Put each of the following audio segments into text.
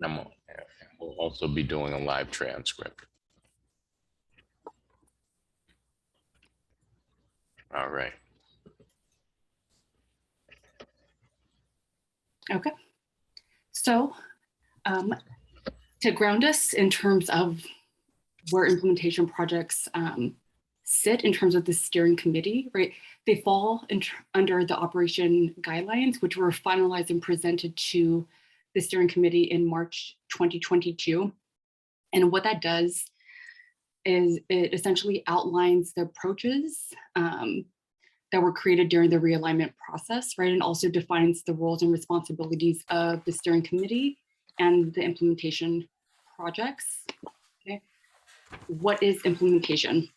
And we'll also be doing a live transcript. All right. Okay. So to ground us in terms of where implementation projects sit in terms of the steering committee, right? They fall under the operation guidelines, which were finalized and presented to the steering committee in March 2022. And what that does is it essentially outlines the approaches that were created during the realignment process, right? And also defines the roles and responsibilities of the steering committee and the implementation projects. Okay. What is implementation?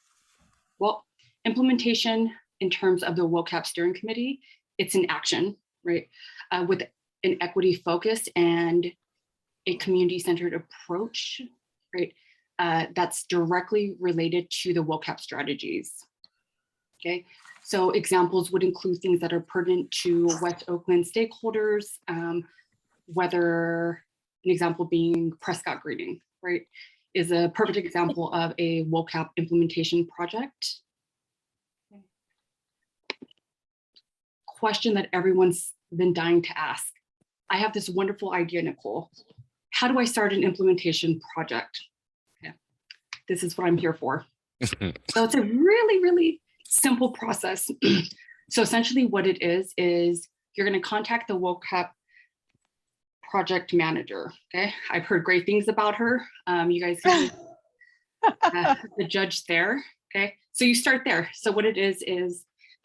Well, implementation in terms of the WOCAP steering committee, it's an action, right? With an equity focus and a community-centered approach, right? That's directly related to the WOCAP strategies, okay? So examples would include things that are pertinent to West Oakland stakeholders, whether an example being Prescott Greening, right, is a perfect example of a WOCAP implementation project. Question that everyone's been dying to ask. I have this wonderful idea, Nicole. How do I start an implementation project? Okay. This is what I'm here for. So it's a really, really simple process. So essentially what it is you're going to contact the WOCAP project manager. Okay, I've heard great things about her. You guys can the judge there. Okay, so you start there. So what it is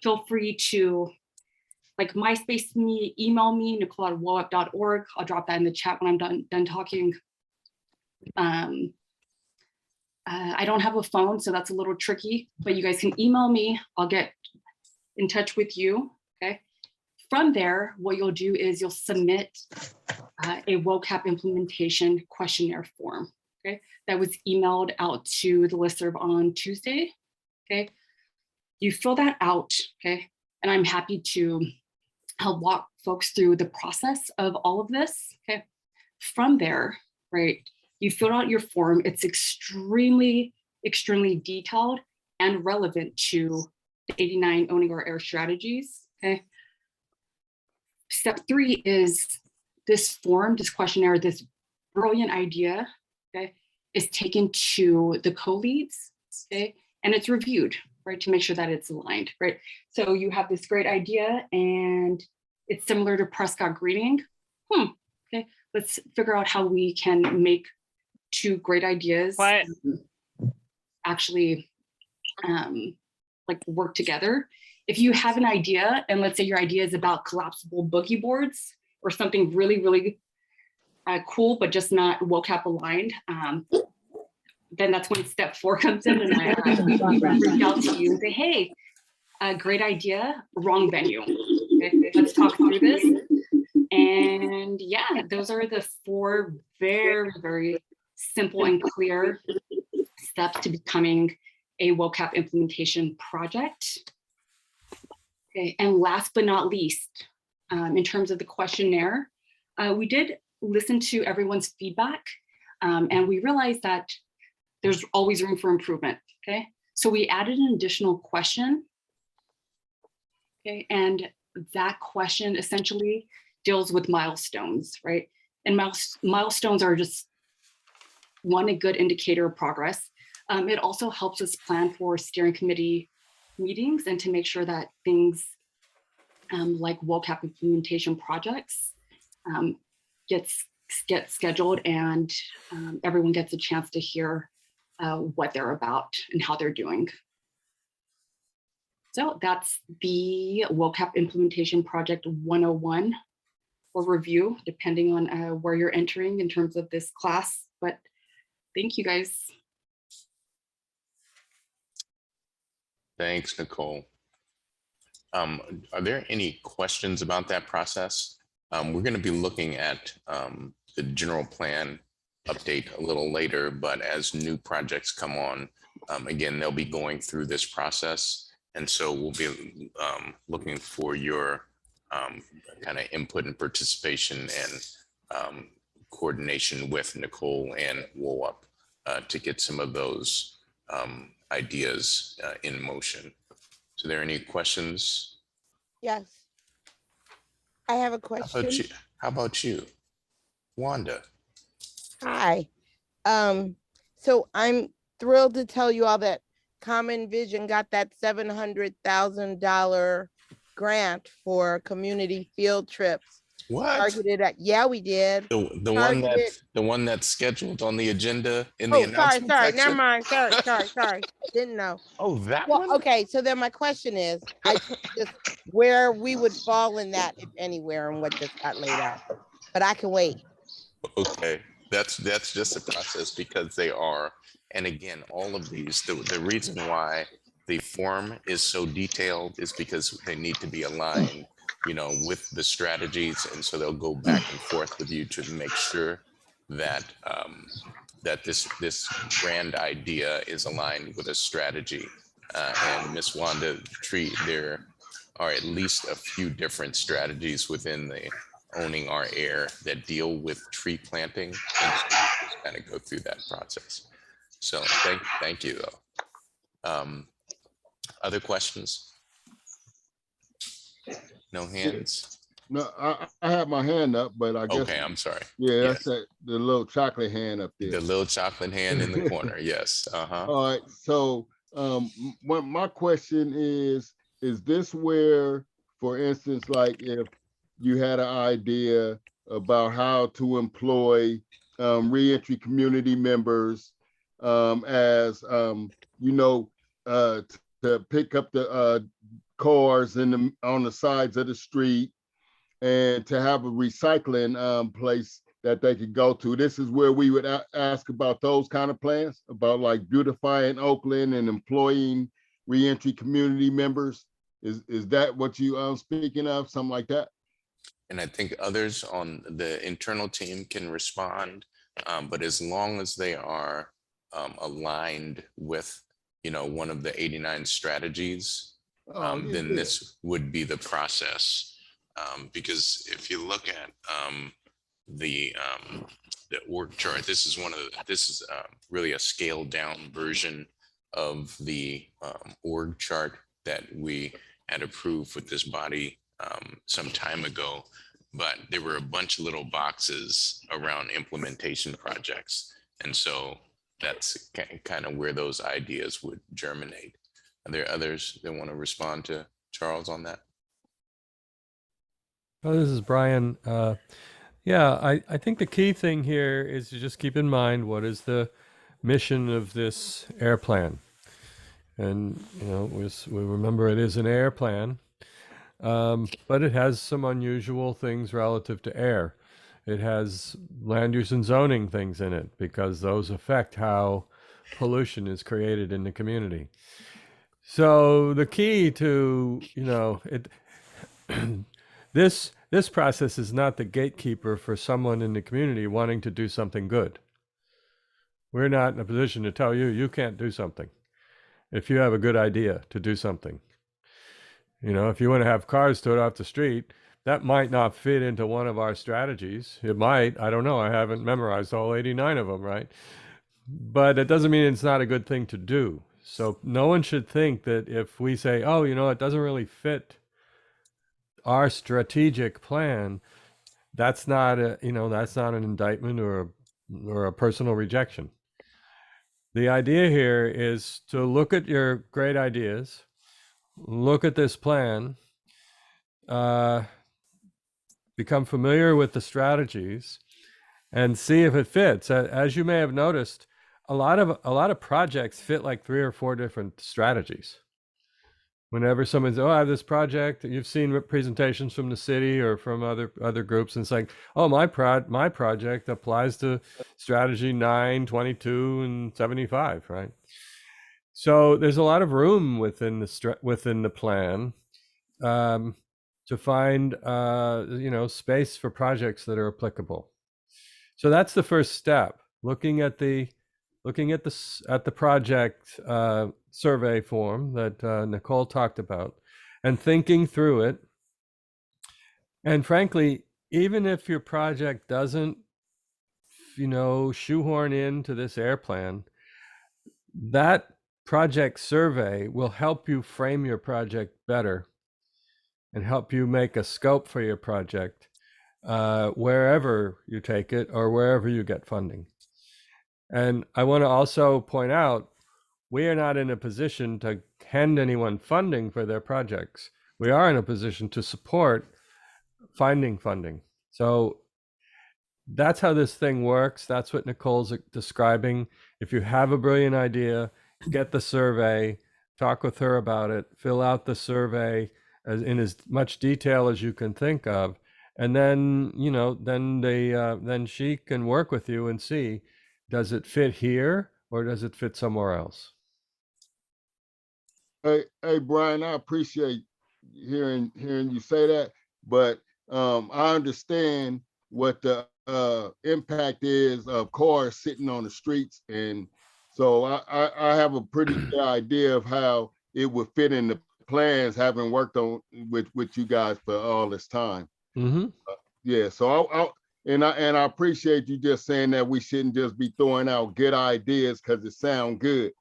feel free to like MySpace me, email me, nicole@woap.org. I'll drop that in the chat when I'm done talking. I don't have a phone, so that's a little tricky, but you guys can email me. I'll get in touch with you, okay? From there, what you'll do is you'll submit a WOCAP implementation questionnaire form, okay? That was emailed out to the listserv on Tuesday, okay? You fill that out, okay? And I'm happy to help walk folks through the process of all of this, okay? From there, right, you fill out your form. It's extremely, extremely detailed and relevant to the 89 owning our air strategies, okay? Step 3 is this form, this questionnaire, this brilliant idea, okay, is taken to the co-leads, okay? And it's reviewed, right, to make sure that it's aligned, right? So you have this great idea and it's similar to Prescott Greening. Okay, let's figure out how we can make 2 great ideas actually like work together. If you have an idea, and let's say your idea is about collapsible boogie boards or something really, really cool, but just not WOCAP aligned, then that's when step 4 comes in, and I reach out to you and say, hey, great idea, wrong venue. Okay, let's talk through this. And yeah, those are the 4 very, very simple and clear steps to becoming a WOCAP implementation project. Okay, and last but not least, in terms of the questionnaire, we did listen to everyone's feedback, and we realized that there's always room for improvement, okay? So we added an additional question, okay? And that question essentially deals with milestones, right? And milestones are just a good indicator of progress. It also helps us plan for steering committee meetings and to make sure that things like WOCAP implementation projects get scheduled and everyone gets a chance to hear what they're about and how they're doing. So that's the WOCAP implementation project 101 or review, depending on where you're entering in terms of this class. But thank you guys. Thanks, Nicole. Are there any questions about that process? We're going to be looking at the general plan update a little later, but as new projects come on, again, they'll be going through this process. And so we'll be looking for your kind of input and participation and coordination with Nicole and WOAP to get some of those ideas in motion. So, there any questions? Yes, I have a How about question. you? How about you, Wanda? Hi. So I'm thrilled to tell you all that Common Vision got that $700,000 grant for community field trips What? targeted at, yeah, we did. Targeted. The one that's scheduled on the agenda in the Oh, sorry, announcement never section? mind. Sorry. Didn't know. Oh, that Well, one? okay, so then my question is, I put just where we would fall in that, if anywhere, and what just got laid out. But I can wait. Okay, that's just a process because they are, and again, all of these, the reason why the form is so detailed is because they need to be aligned, you know, with the strategies, and so they'll go back and forth with you to make sure that that this grand idea is aligned with a strategy. And Miss Wanda, there are at least a few different strategies within the owning our air that deal with tree planting, and so just kind of go through that process. So thank you though. Other questions? No hands? No, I have my hand up, but I guess, Okay, I'm sorry. yeah, Yes. that's the little chocolate hand up there. The little chocolate hand in the corner. Yes. Uh-huh. All right, so my question is this where, for instance, like if you had an idea about how to employ reentry community members as you know, to pick up the cars on the sides of the street, and to have a recycling place that they could go to. This is where we would ask about those kind of plans, about like beautifying Oakland and employing reentry community members. Is that what you speaking of, something like that? And I think others on the internal team can respond, but as long as they are aligned with, you know, one of the 89 strategies, Oh, yeah, then yeah. this would be the process. Because if you look at the org chart, this is really a scaled down version of the org chart that we had approved with this body some time ago, but there were a bunch of little boxes around implementation projects, and so that's kind of where those ideas would germinate. Are there others that want to respond to Charles on that? Oh, this is Brian. Yeah, I think the key thing here is to just keep in mind what is the mission of this air plan. And, you know, we remember it is an air plan, but it has some unusual things relative to air. It has land use and zoning things in it because those affect how pollution is created in the community. So the key to, you know, this process is not the gatekeeper for someone in the community wanting to do something good. We're not in a position to tell you you can't do something if you have a good idea to do something. You know, if you want to have cars towed off the street, that might not fit into one of our strategies. It might. I don't know. I haven't memorized all 89 of them, right? But it doesn't mean it's not a good thing to do. So no one should think that if we say, oh, you know, it doesn't really fit our strategic plan, that's not that's not an indictment or a personal rejection. The idea here is to look at your great ideas, look at this plan, become familiar with the strategies, and see if it fits. As you may have noticed, a lot of projects fit like 3 or 4 different strategies. Whenever someone says, "Oh, I have this project," you've seen presentations from the city or from other groups, and it's like, "Oh, my project applies to strategy 9, 22, and 75," right? So there's a lot of room within the plan to find space for projects that are applicable. So that's the first step. Looking at the project survey form that Nicole talked about, and thinking through it. And frankly, even if your project doesn't shoehorn into this air plan, that project survey will help you frame your project better and help you make a scope for your project wherever you take it or wherever you get funding. And I want to also point out, we are not in a position to hand anyone funding for their projects. We are in a position to support finding funding. So that's how this thing works. That's what Nicole's describing. If you have a brilliant idea, get the survey, talk with her about it, fill out the survey in as much detail as you can think of. And then, then she can work with you and see, does it fit here or does it fit somewhere else? Hey, Brian, I appreciate hearing you say that, but I understand what the impact is of cars sitting on the streets, and so I have a pretty good idea of how it would fit in the plans, having worked on with you guys for all this time. Mm-hmm. Yeah, so I appreciate you just saying that we shouldn't just be throwing out good ideas because it sounds good,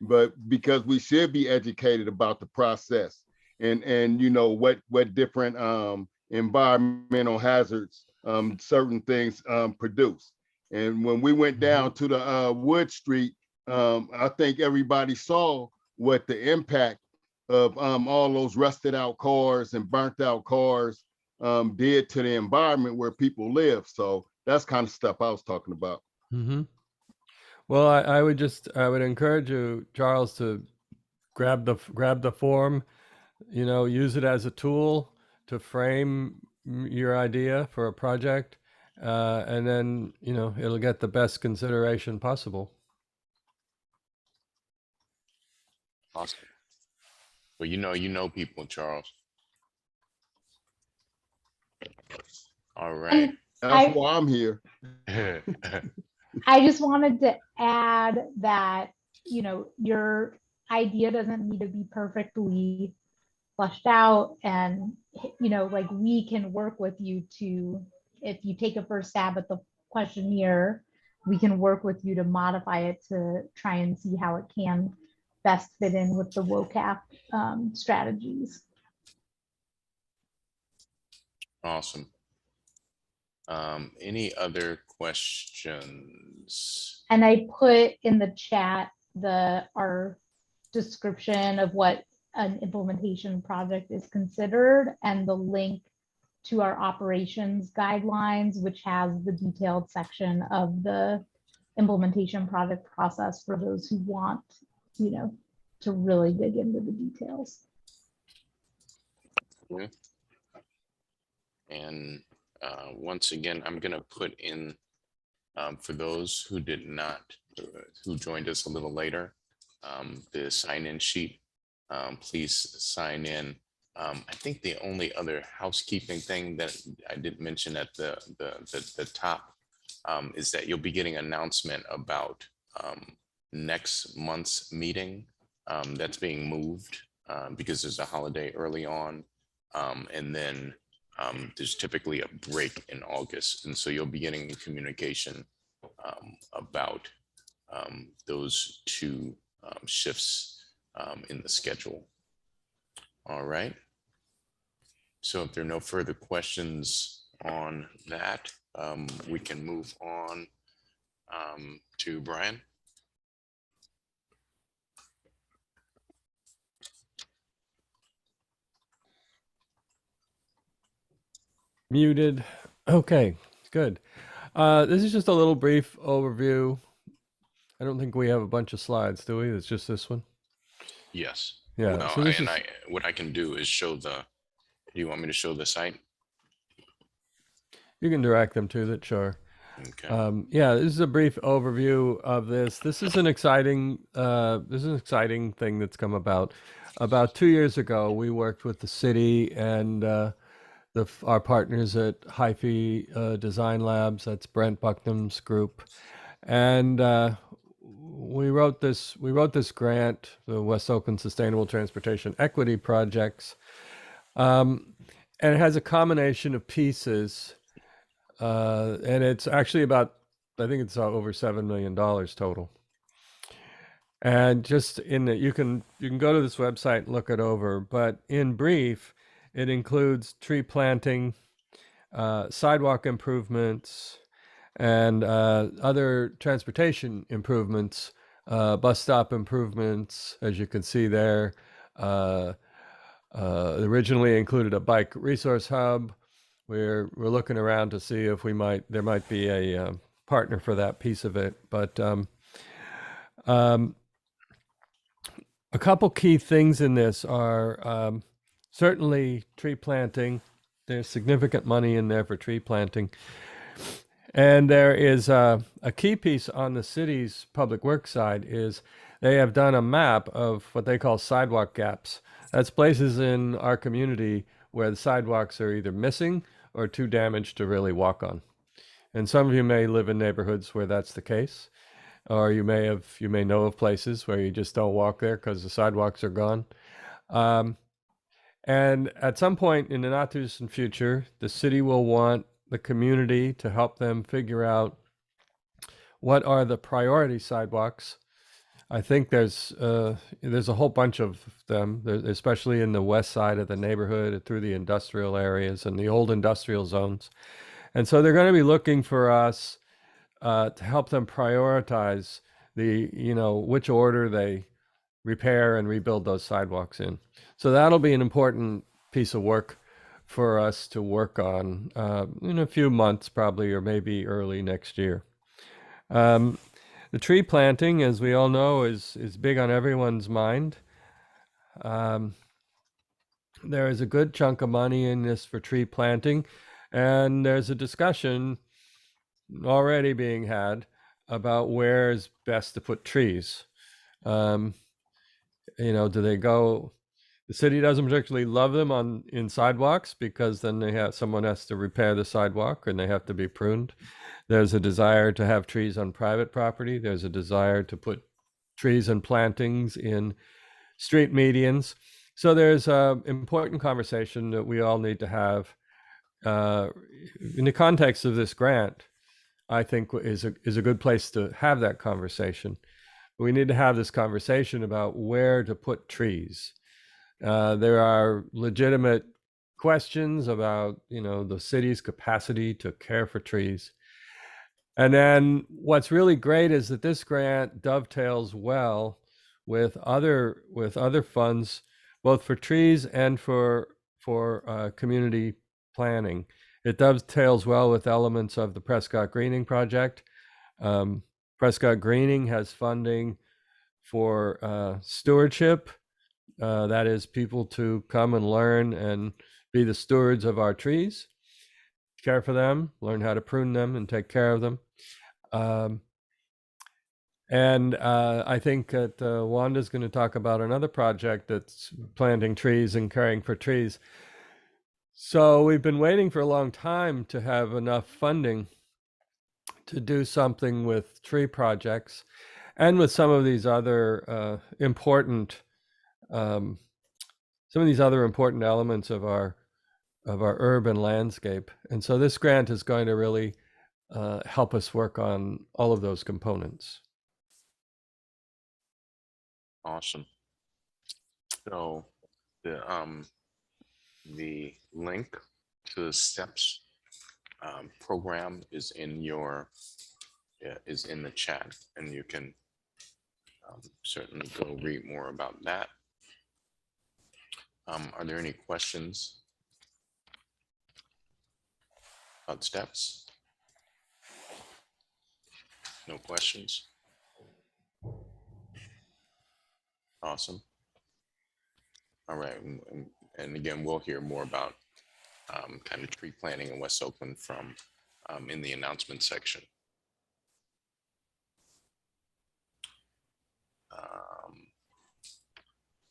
but because we should be educated about the process and what different environmental hazards certain things produce. And when we went down to the Wood Street, I think everybody saw what the impact of all those rusted out cars and burnt out cars did to the environment where people live. So that's kind of stuff I was talking about. Mm-hmm. Well, I would encourage you, Charles, to grab the form, use it as a tool to frame your idea for a project, and then it'll get the best consideration possible. Awesome. Well, you know people, Charles. All right. That's why I'm here. I just wanted to add that, your idea doesn't need to be perfectly fleshed out. And, like we can work with you to, if you take a first stab at the questionnaire, we can work with you to modify it to try and see how it can best fit in with the WOCAP strategies. Awesome. Any other questions? And I put in the chat our description of what an implementation project is considered and the link to our operations guidelines, which has the detailed section of the implementation project process for those who want, to really dig into the details. Yeah. And once again, I'm going to put in, for those who did not, who joined us a little later, the sign-in sheet. Please sign in. I think the only other housekeeping thing that I did mention at the top is that you'll be getting an announcement about next month's meeting that's being moved because there's a holiday early on, and then there's typically a break in August, and so you'll be getting communication about those two shifts in the schedule. All right. So if there are no further questions on that, we can move on to Brian. Muted. Okay, good. This is just a little brief overview. I don't think we have a bunch of slides, do we? It's just this one. Yes. Yeah. Well, So what I can do is show the. Do you want me to show the site? you can direct them to that, sure. Okay. Yeah, this is a brief overview of this. This is an exciting thing that's come about. About 2 years ago, we worked with the city and our partners at HiFi Design Labs. That's Brent Bucknam's group, and we wrote this grant, the West Oakland Sustainable Transportation Equity Projects, and it has a combination of pieces, and it's actually about I think it's over $7 million total. And just in the, you can go to this website and look it over, but in brief, it includes tree planting, sidewalk improvements, and other transportation improvements, bus stop improvements, as you can see there. Originally included a bike resource hub. We're looking around to see if there might be a partner for that piece of it. But a couple key things in this are certainly tree planting. There's significant money in there for tree planting. And there is a key piece on the city's public works side is they have done a map of what they call sidewalk gaps. That's places in our community where the sidewalks are either missing or too damaged to really walk on. And some of you may live in neighborhoods where that's the case, or you may know of places where you just don't walk there because the sidewalks are gone. And at some point in the not too distant future, the city will want the community to help them figure out what are the priority sidewalks. I think there's a whole bunch of them, especially in the west side of the neighborhood, through the industrial areas and the old industrial zones. And so they're going to be looking for us to help them prioritize which order they repair and rebuild those sidewalks in. So that'll be an important piece of work for us to work on in a few months, probably, or maybe early next year. The tree planting, as we all know, is big on everyone's mind. There is a good chunk of money in this for tree planting, and there's a discussion already being had about where is best to put trees. Do they go? The city doesn't particularly love them in sidewalks because then someone has to repair the sidewalk and they have to be pruned. There's a desire to have trees on private property. There's a desire to put trees and plantings in street medians. So there's an important conversation that we all need to have in the context of this grant. I think is a good place to have that conversation. We need to have this conversation about where to put trees. There are legitimate questions about, the city's capacity to care for trees. And then what's really great is that this grant dovetails well with other funds, both for trees and for community planning. It dovetails well with elements of the Prescott Greening Project. Prescott Greening has funding for stewardship. That is, people to come and learn and be the stewards of our trees, care for them, learn how to prune them and take care of them. And I think that Wanda's going to talk about another project that's planting trees and caring for trees. So we've been waiting for a long time to have enough funding to do something with tree projects and with some of these other important elements of our urban landscape. And so this grant is going to really help us work on all of those components. Awesome. So the link to the STEPS program is in the chat, and you can certainly go read more about that. Are there any questions about STEPS? No questions? Awesome. All right, and again, we'll hear more about kind of tree planting in West Oakland from in the announcement section.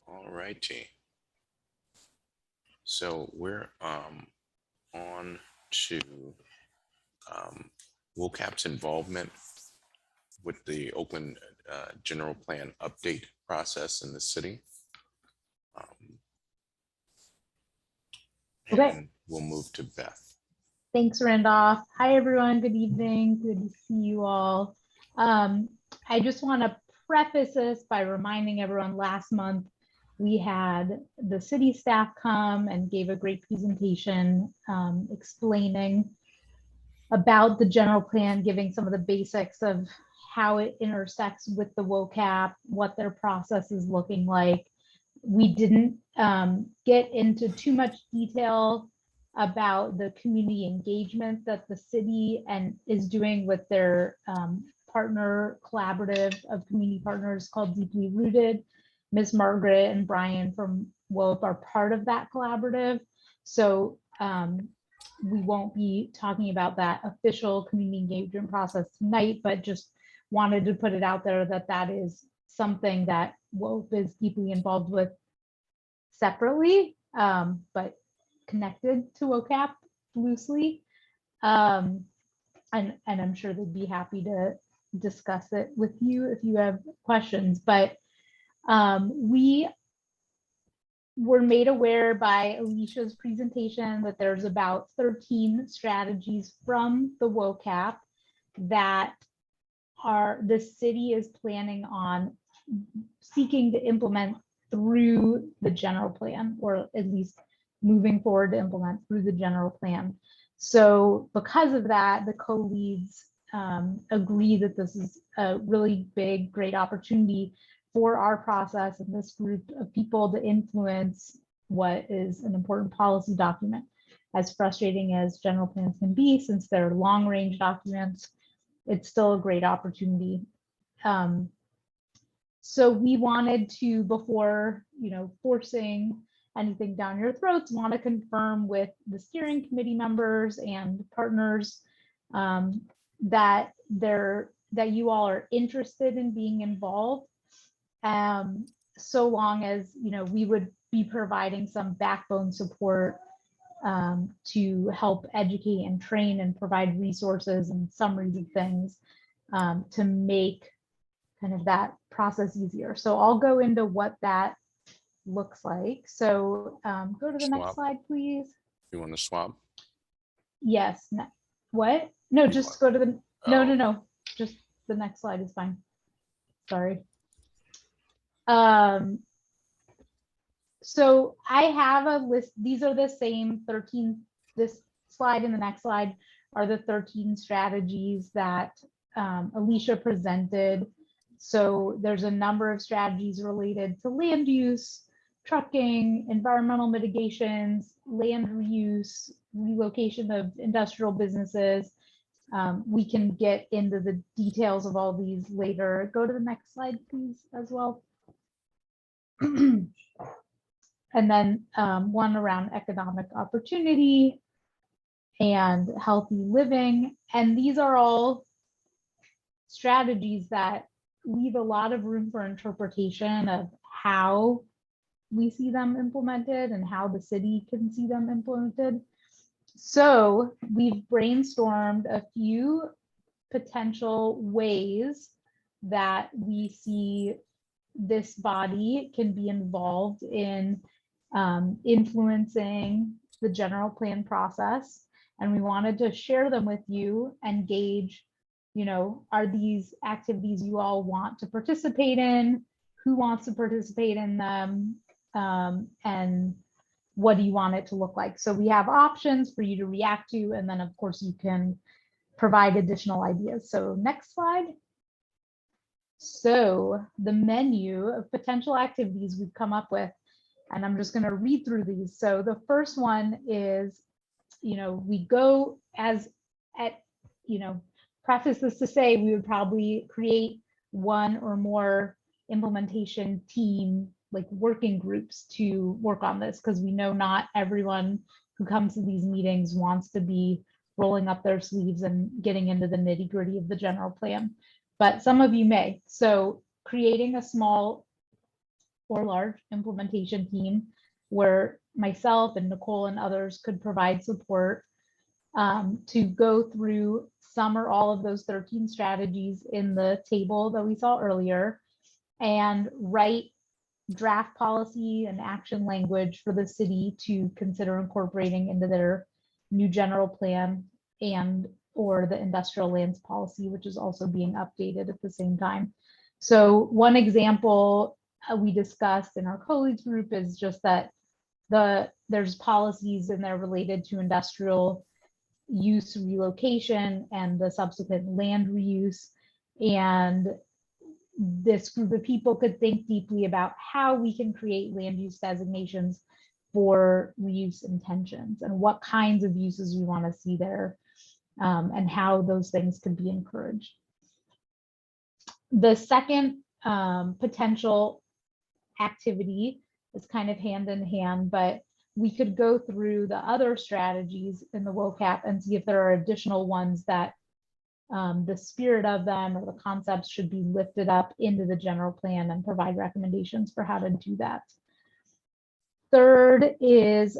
All righty. So we're on to WOCAP's involvement with the Oakland general plan update process in the city. Okay. And we'll move to Beth. Thanks, Randolph. Hi, everyone. Good evening. Good to see you all. I just want to preface this by reminding everyone last month we had the city staff come and gave a great presentation explaining about the general plan, giving some of the basics of how it intersects with the WOCAP, what their process is looking like. We didn't get into too much detail about the community engagement that the city is doing with their partner collaborative of community partners called Deeply Rooted. Ms. Margaret and Brian from WOCAP are part of that collaborative. So we won't be talking about that official community engagement process tonight, but just wanted to put it out there that that is something that WOCAP is deeply involved with separately, but connected to WOCAP loosely. And I'm sure they'd be happy to discuss it with you if you have questions. But we were made aware by Alicia's presentation that there's about 13 strategies from the WOCAP that the city is planning on seeking to implement through the general plan, or at least moving forward to implement through the general plan. So because of that, the co-leads agree that this is a really big, great opportunity for our process and this group of people to influence what is an important policy document. As frustrating as general plans can be, since they're long-range documents, it's still a great opportunity. So we wanted to, before forcing anything down your throats, want to confirm with the steering committee members and partners that you all are interested in being involved. So long as we would be providing some backbone support to help educate and train and provide resources and summaries of things to make kind of that process easier. So I'll go into what that looks like. So go to the next slide, please. You want to swap? Yes. What? No, just go to the, Oh. no, just the next slide is fine. Sorry. So I have a list. These are the same 13. This slide and the next slide are the 13 strategies that Alicia presented. So there's a number of strategies related to land use, trucking, environmental mitigations, land reuse, relocation of industrial businesses. We can get into the details of all these later. Go to the next slide, please, as well. And then one around economic opportunity and healthy living. And these are all strategies that leave a lot of room for interpretation of how we see them implemented and how the city can see them implemented. So we've brainstormed a few potential ways that we see this body can be involved in influencing the general plan process. And we wanted to share them with you and gauge, are these activities you all want to participate in? Who wants to participate in them? And what do you want it to look like? So we have options for you to react to, and then of course you can provide additional ideas. So next slide. So the menu of potential activities we've come up with, and I'm just going to read through these. So the first one is, we go preface this to say we would probably create one or more implementation team, like working groups, to work on this, because we know not everyone who comes to these meetings wants to be rolling up their sleeves and getting into the nitty-gritty of the general plan, but some of you may. So creating a small or large implementation team where myself and Nicole and others could provide support to go through some or all of those 13 strategies in the table that we saw earlier, and write draft policy and action language for the city to consider incorporating into their new general plan and or the industrial lands policy, which is also being updated at the same time. So one example we discussed in our colleagues group is just that there's policies in there related to industrial use relocation and the subsequent land reuse. And this group of people could think deeply about how we can create land use designations for reuse intentions and what kinds of uses we want to see there, and how those things could be encouraged. The second potential activity is kind of hand in hand, but we could go through the other strategies in the WOCAP and see if there are additional ones that the spirit of them or the concepts should be lifted up into the general plan and provide recommendations for how to do that. Third is,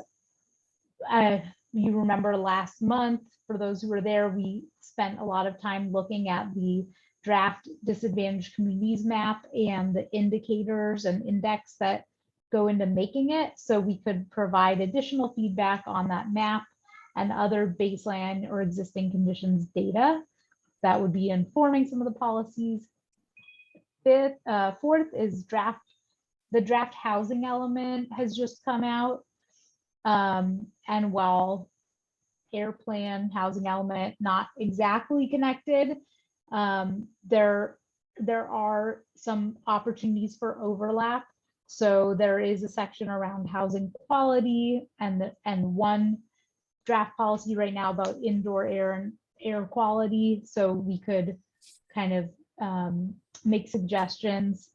you remember last month, for those who were there, we spent a lot of time looking at the draft disadvantaged communities map and the indicators and index that go into making it. So we could provide additional feedback on that map and other baseline or existing conditions data that would be informing some of the policies. Fourth is the draft housing element has just come out. And while air plan, housing element, not exactly connected, there are some opportunities for overlap. So there is a section around housing quality and one draft policy right now about indoor air and air quality. So we could kind of make suggestions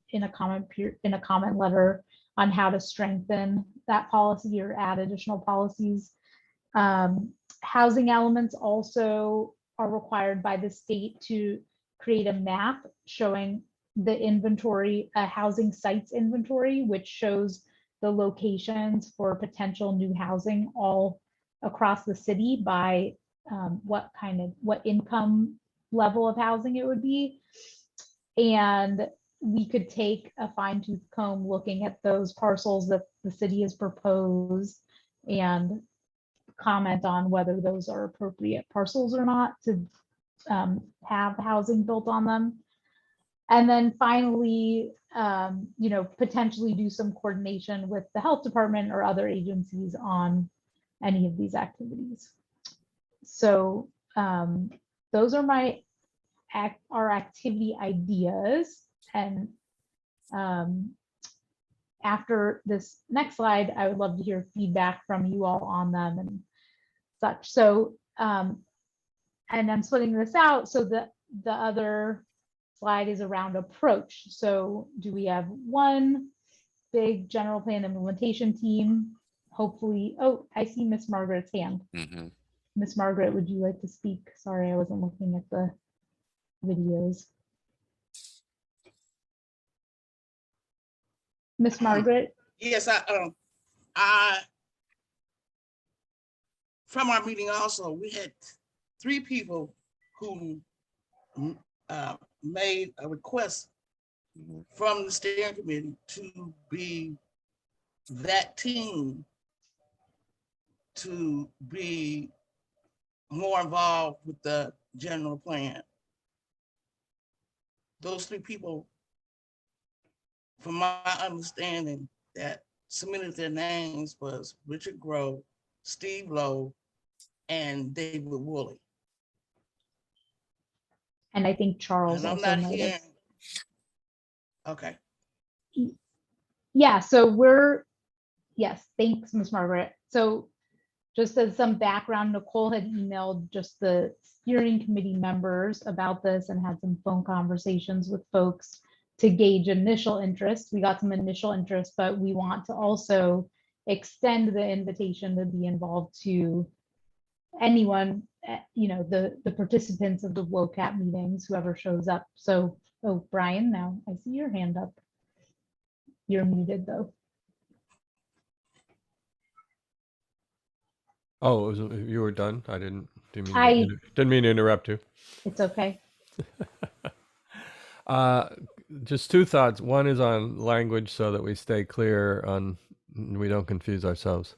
in a comment letter on how to strengthen that policy or add additional policies. Housing elements also are required by the state to create a map showing the inventory, a housing sites inventory, which shows the locations for potential new housing all across the city by what income level of housing it would be. And we could take a fine-tooth comb looking at those parcels that the city has proposed and comment on whether those are appropriate parcels or not to have housing built on them. And then finally, potentially do some coordination with the health department or other agencies on any of these activities. So those are our activity ideas. And after this next slide, I would love to hear feedback from you all on them and such. So, and I'm splitting this out. So the other slide is around approach. So do we have one big general plan implementation team? Hopefully, oh, I see Miss Margaret's hand. Mm-hmm. Miss Margaret, would you like to speak? Sorry, I wasn't looking at the videos. Miss Margaret? Yes, I from our meeting also, we had 3 people who made a request from the steering committee to be that team to be more involved with the general plan. Those 3 people, from my understanding, that submitted their names was Richard Grove, Steve Lowe, and David Woolley. And I think Charles And I'm also not might have. hearing. Okay. Yeah, so yes, thanks, Ms. Margaret. So just as some background, Nicole had emailed just the steering committee members about this and had some phone conversations with folks to gauge initial interest. We got some initial interest, but we want to also extend the invitation to be involved to anyone, the participants of the WOCAP meetings, whoever shows up. So, oh, Brian, now I see your hand up. You're muted though. Oh, you were done? I didn't mean to interrupt you. It's okay. Just 2 thoughts. One is on language so that we stay clear we don't confuse ourselves.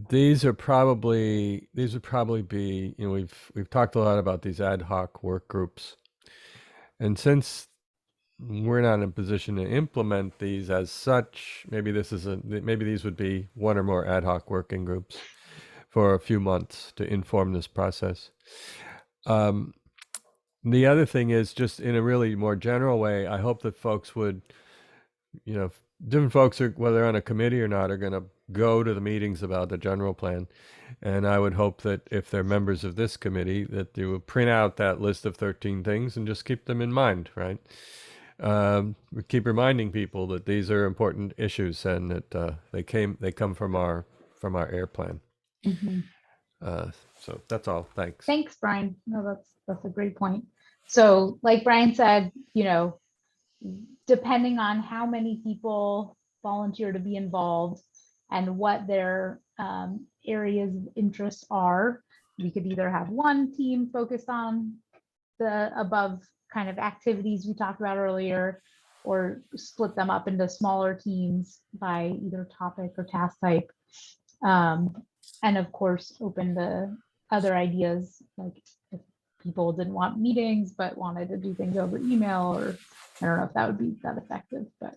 these would probably be, you know, we've talked a lot about these ad hoc work groups. And since we're not in a position to implement these as such, maybe these would be one or more ad hoc working groups for a few months to inform this process. The other thing is, just in a really more general way, I hope that folks would, you know, different folks are, whether they're on a committee or not, are going to go to the meetings about the general plan. And I would hope that if they're members of this committee, that they would print out that list of 13 things and just keep them in mind, right? We keep reminding people that these are important issues and that they come from our air plan. Mhm. So that's all. Thanks. Thanks, Brian. No, that's a great point. So like Brian said, you know, depending on how many people volunteer to be involved and what their areas of interest are, we could either have one team focused on the above kind of activities we talked about earlier, or split them up into smaller teams by either topic or task type. And of course, open to other ideas, like if people didn't want meetings but wanted to do things over email, or I don't know if that would be that effective, but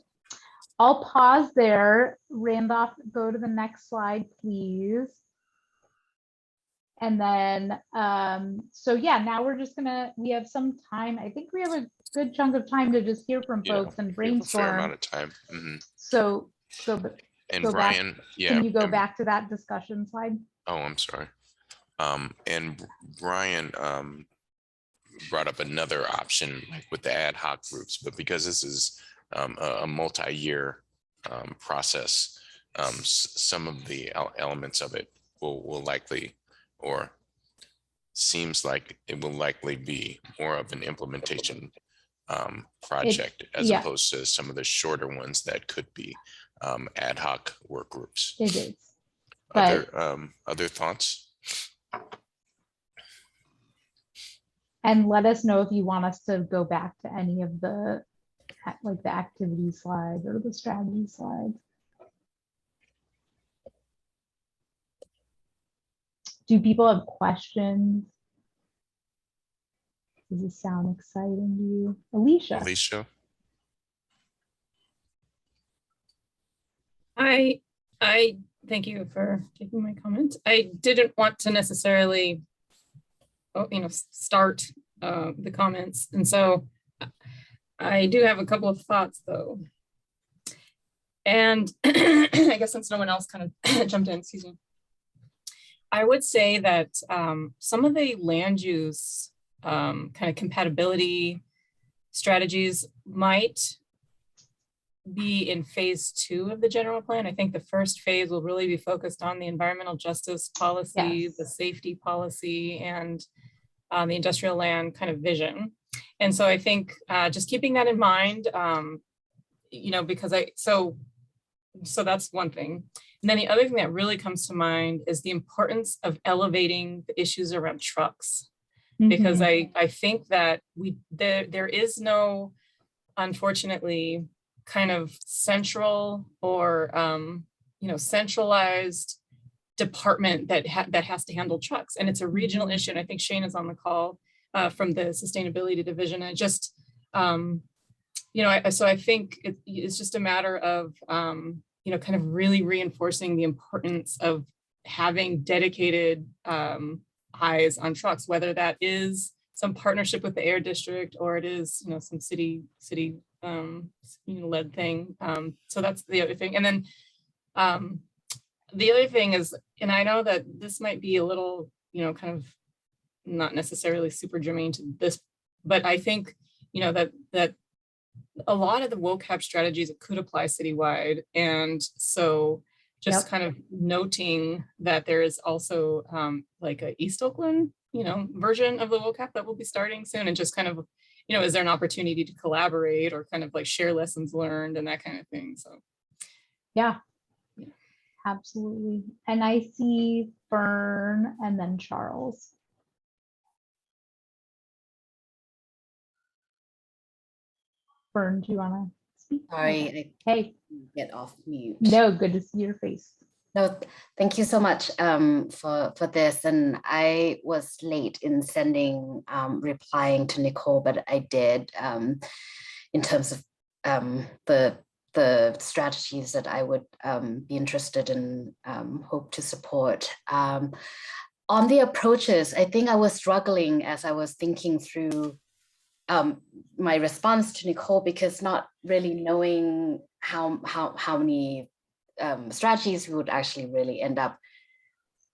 I'll pause there. Randolph, go to the next slide, please. And then, so yeah, now we have some time. I think we have a good chunk of time to just hear from Yeah, folks and we have a fair brainstorm. amount of time. So And go back. Brian, yeah. Can you go and- back to that discussion slide? Oh, I'm sorry. And Brian brought up another option, like with the ad hoc groups, but because this is a multi-year process, some of the elements of it will likely, or seems like it will likely be more of an implementation project as yeah. opposed to some of the shorter ones that could be ad hoc work groups. It is. But, Other thoughts? and let us know if you want us to go back to any of the, like the activity slides or the strategy slides. Do people have questions? Does this sound exciting to you? Alicia? Alicia? I thank you for taking my comment. I didn't want to necessarily, start the comments, and so I do have a couple of thoughts though. And I guess since no one else kind of jumped in, excuse me, I would say that some of the land use kind of compatibility strategies might be in phase 2 of the general plan. I think the first phase will really be focused on the environmental justice policy, Yes. the safety policy, and the industrial land kind of vision. And so I think just keeping that in mind, because so that's one thing. And then the other thing that really comes to mind is the importance of elevating the issues around trucks, because I think that there is no, unfortunately, kind of central or centralized department that has to handle trucks, and it's a regional issue. And I think Shane is on the call from the sustainability division. And just so I think it's just a matter of kind of really reinforcing the importance of having dedicated eyes on trucks, whether that is some partnership with the air district or it is some city led thing. So that's the other thing. And then the other thing is, and I know that this might be a little kind of not necessarily super germane to this, but I think that a lot of the WOCAP strategies could apply citywide. And so just kind of noting that there is also like a East Oakland version of the WOCAP that will be starting soon, and just kind of is there an opportunity to collaborate or kind of like share lessons learned and that kind of thing. So yeah, absolutely. And I see Fern and then Charles. Fern, do you want to speak? Sorry, Hey, I get off mute. no, good to see your face. No, thank you so much for this. And I was late in sending replying to Nicole, but I did in terms of the strategies that I would be interested in, hope to support. On the approaches, I think I was struggling as I was thinking through my response to Nicole, because not really knowing how many strategies we would actually really end up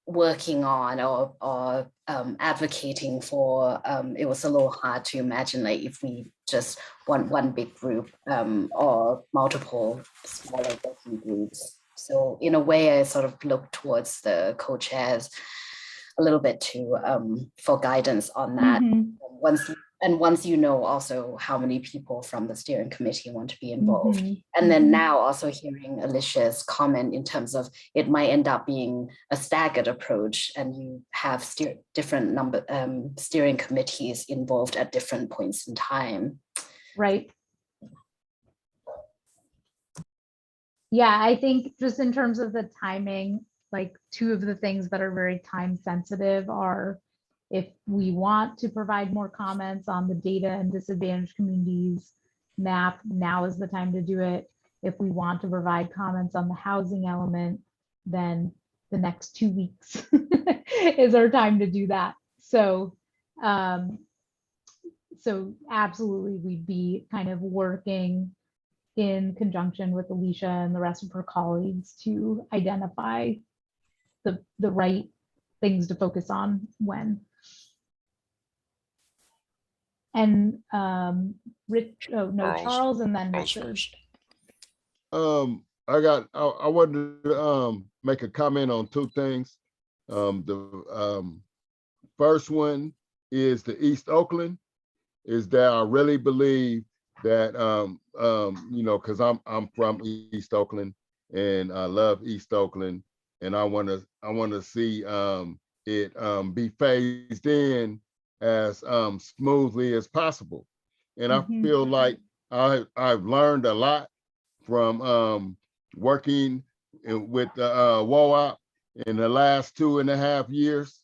working on or advocating for. It was a little hard to imagine, like, if we just want one big group or multiple smaller working groups. So in a way, I sort of look towards the co-chairs a little bit to for guidance on that. Once you know also how many people from the steering committee want to be involved. And then now also hearing Alicia's comment in terms of it might end up being a staggered approach, and you have different steering committees involved at different points in time. Right. Yeah, I think just in terms of the timing, like two of the things that are very time sensitive are, if we want to provide more comments on the data and disadvantaged communities map, now is the time to do it. If we want to provide comments on the housing element, then the next 2 weeks is our time to do that. So, so absolutely, we'd be kind of working in conjunction with Alicia and the rest of her colleagues to identify the right things to focus on when. And Charles, and then Richard. I wanted to make a comment on two things. The first one is the East Oakland, is that I really believe that you know, because I'm from East Oakland and I love East Oakland, and I want to see it be phased in as smoothly as possible. And I feel like I've learned a lot from working with the WOCAP in the last 2.5 years.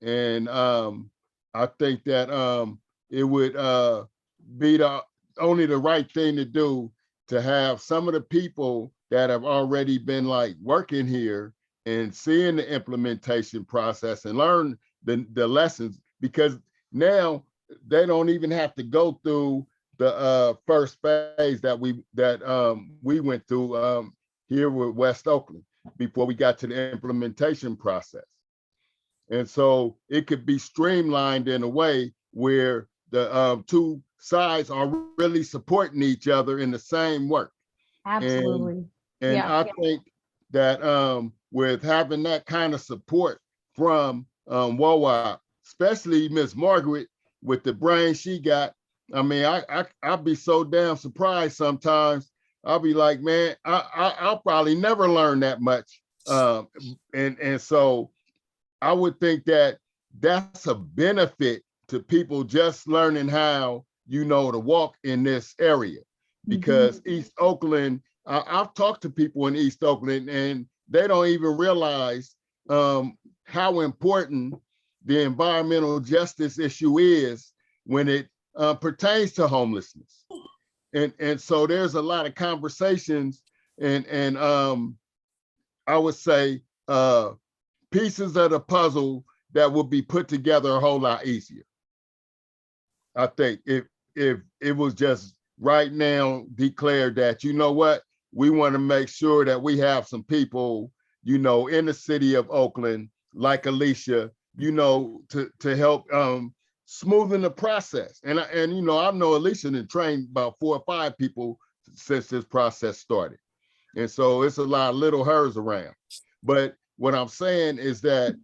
And I think that it would be only the right thing to do to have some of the people that have already been like working here and seeing the implementation process and learn the lessons, because now they don't even have to go through the first phase that we went through here with West Oakland before we got to the implementation process. And so it could be streamlined in a way where the two sides are really supporting each other in the same work. Absolutely. And I think that with having that kind of support from WOCAP, especially Miss Margaret with the brain she got, I mean, I'll be so damn surprised sometimes. I'll be like, man, I'll probably never learn that much. And so I would think that that's a benefit to people just learning how, you know, to walk in this area. Because East Oakland, I've talked to people in East Oakland and they don't even realize how important the environmental justice issue is when it pertains to homelessness. And so there's a lot of conversations and I would say pieces of the puzzle that will be put together a whole lot easier. I think if it was just right now declared that, you know what, we want to make sure that we have some people, you know, in the city of Oakland, like Alicia, you know, to help smoothen the process. And you know, I know Alicia has trained about 4 or 5 people since this process started. And so it's a lot of little hers around. But what I'm saying is that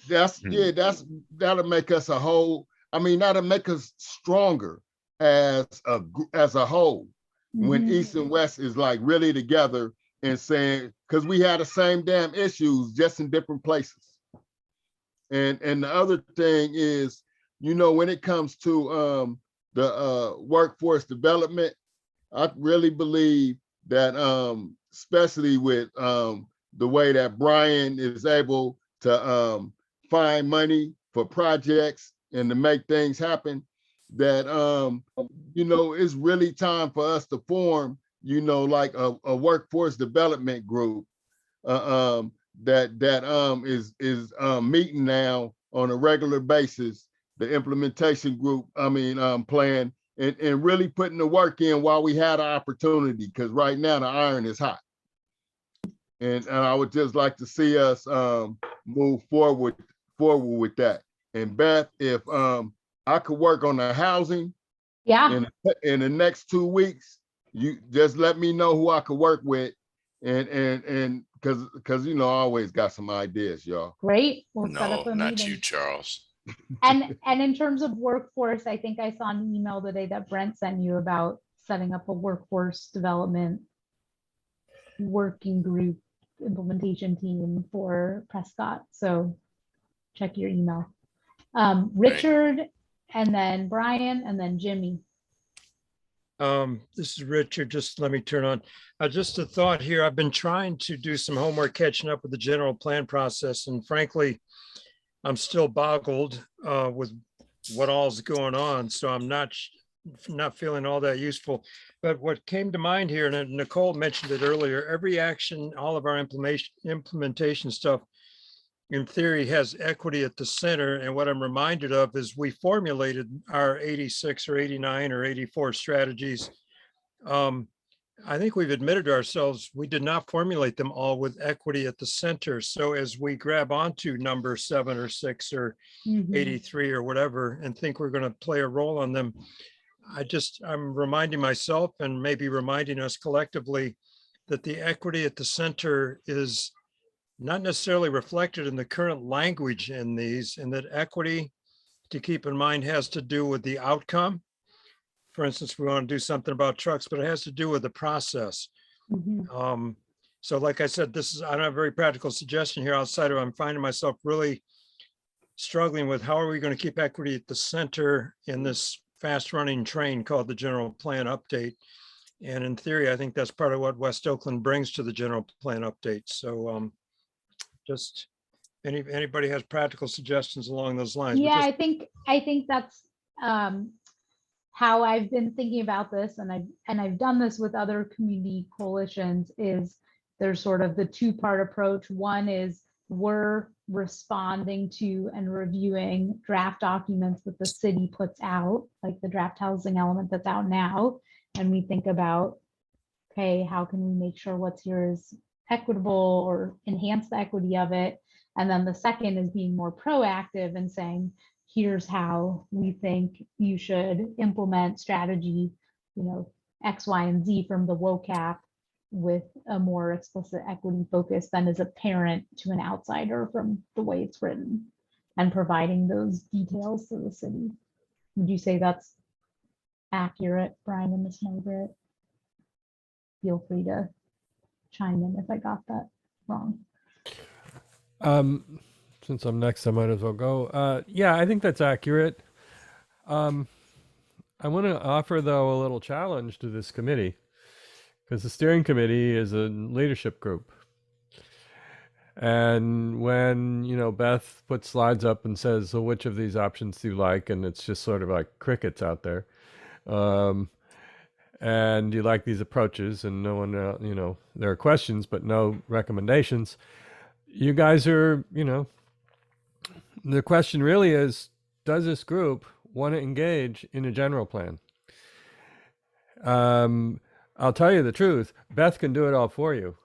that'll make us a whole, I mean, that'll make us stronger as a whole when East and West is like really together and saying, because we had the same damn issues just in different places. And the other thing is, you know, when it comes to the workforce development, I really believe that especially with the way that Brian is able to find money for projects and to make things happen, that it's really time for us to form, like a workforce development group that is meeting now on a regular basis, the implementation group, plan, and really putting the work in while we had an opportunity, because right now the iron is hot. And I would just like to see us move forward with that. And Beth, if I could work on the housing Yeah, in the next 2 weeks, you just let me know who I could work with, and because I always got some ideas, y'all. great. We'll set No, up a not you, meeting. Charles. And in terms of workforce, I think I saw an email today that Brent sent you about setting up a workforce development working group implementation team for Prescott. So check your email. Richard, and then Brian, and then Jimmy. This is Richard. Just let me turn on. Just a thought here. I've been trying to do some homework catching up with the general plan process, and frankly, I'm still boggled with what all's going on. So I'm not feeling all that useful. But what came to mind here, and Nicole mentioned it earlier, every action, all of our implementation stuff, in theory, has equity at the center. And what I'm reminded of is we formulated our 86 or 89 or 84 strategies. I think we've admitted to ourselves we did not formulate them all with equity at the center. So as we grab onto number 7 or 6 or 83 or whatever and think we're going to play a role on them, I'm reminding myself and maybe reminding us collectively that the equity at the center is not necessarily reflected in the current language in these, and that equity, to keep in mind, has to do with the outcome. For instance, we want to do something about trucks, but it has to do with the process. So like I said, I don't have a very practical suggestion here outside of I'm finding myself really struggling with how are we going to keep equity at the center in this fast running train called the general plan update. And in theory, I think that's part of what West Oakland brings to the general plan update. So just anybody has practical suggestions along those lines? Yeah, I think that's how I've been thinking about this, and I've done this with other community coalitions. Is there's sort of the two-part approach. One is we're responding to and reviewing draft documents that the city puts out, like the draft housing element that's out now, and we think about, okay, how can we make sure what's here is equitable or enhance the equity of it? And then the second is being more proactive and saying, here's how we think you should implement strategy, X, Y, and Z from the WOCAP with a more explicit equity focus than is apparent to an outsider from the way it's written, and providing those details to the city. Would you say that's accurate, Brian and Ms. Margaret? Feel free to chime in if I got that wrong. Since I'm next, I might as well go. Yeah, I think that's accurate. I want to offer, though, a little challenge to this committee, because the steering committee is a leadership group. And when, Beth puts slides up and says, so which of these options do you like? And it's just sort of like crickets out there. And you like these approaches, and no one, there are questions, but no recommendations. You guys are, the question really is, does this group want to engage in a general plan? I'll tell you the truth, Beth can do it all for you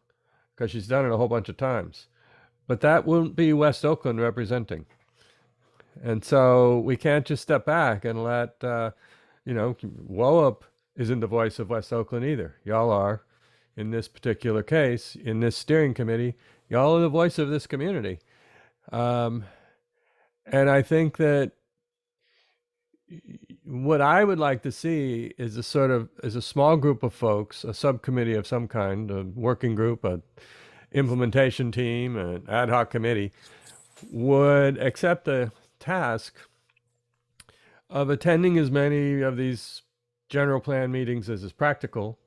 because she's done it a whole bunch of times, but that won't be West Oakland representing. And so we can't just step back and let, WOCAP isn't the voice of West Oakland either. Y'all are, in this particular case, in this steering committee, y'all are the voice of this community. And I think that what I would like to see is a small group of folks, a subcommittee of some kind, a working group, a implementation team, an ad hoc committee, would accept the task of attending as many of these general plan meetings as is practical,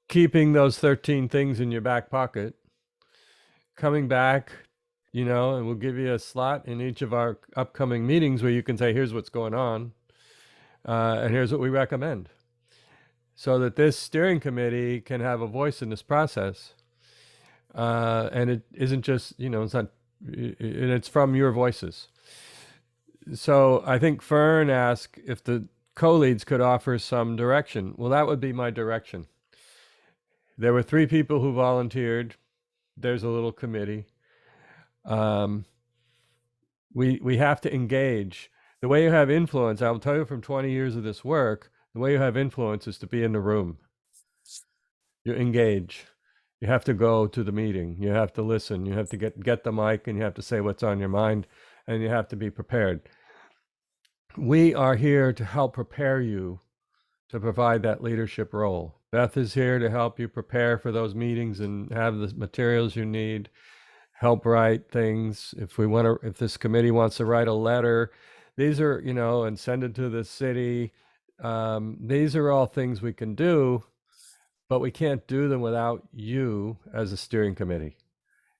keeping those 13 things in your back pocket, coming back, you know, and we'll give you a slot in each of our upcoming meetings where you can say, here's what's going on, and here's what we recommend. So that this steering committee can have a voice in this process. And it isn't just, you know, it's not, and it's from your voices. So I think Fern asked if the co-leads could offer some direction. Well, that would be my direction. There were 3 people who volunteered. There's a little committee. We have to engage. The way you have influence, I'll tell you from 20 years of this work, the way you have influence is to be in the room. You engage. You have to go to the meeting. You have to listen. You have to get the mic, and you have to say what's on your mind, and you have to be prepared. We are here to help prepare you to provide that leadership role. Beth is here to help you prepare for those meetings and have the materials you need, help write things. If this committee wants to write a letter, these are, you know, and send it to the city. These are all things we can do, but we can't do them without you as a steering committee.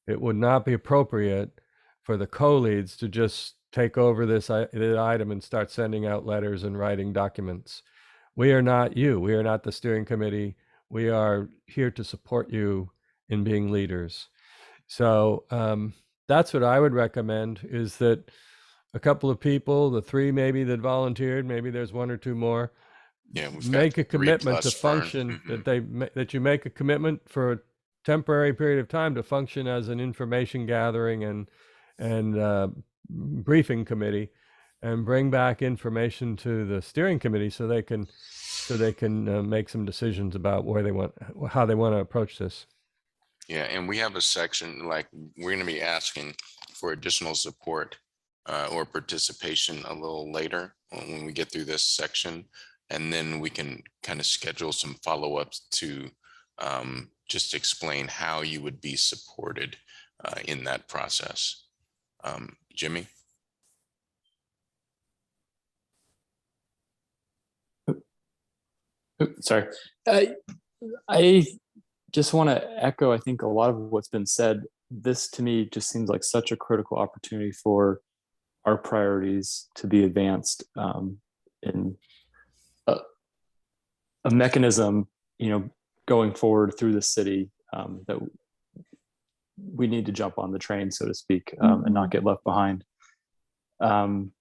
It would not be appropriate for the co-leads to just take over this item and start sending out letters and writing documents. We are not you. We are not the steering committee. We are here to support you in being leaders. So that's what I would recommend, is that a couple of people, the 3 maybe that volunteered, maybe there's 1 or 2 more, Yeah, we've make got a commitment 3+ to Fern. function, that you make a commitment for a temporary period of time to function as an information gathering and briefing committee, and bring back information to the steering committee so they can make some decisions about how they want to approach this. Yeah, and we have a section, like, we're going to be asking for additional support or participation a little later when we get through this section. And then we can kind of schedule some follow-ups to just explain how you would be supported in that process. Jimmy? Sorry. I just want to echo, I think, a lot of what's been said. This to me just seems like such a critical opportunity for our priorities to be advanced in a mechanism, you know, going forward through the city, that we need to jump on the train, so to speak, and not get left behind. And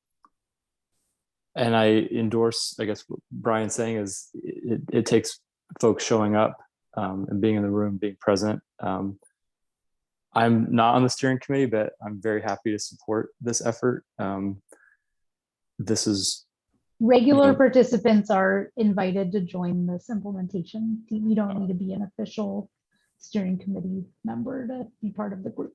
I endorse, I guess, what Brian's saying is it takes folks showing up and being in the room, being present. I'm not on the steering committee, but I'm very happy to support this effort. This is Regular participants are invited to join this implementation team. You don't need to be an official steering committee member to be part of the group.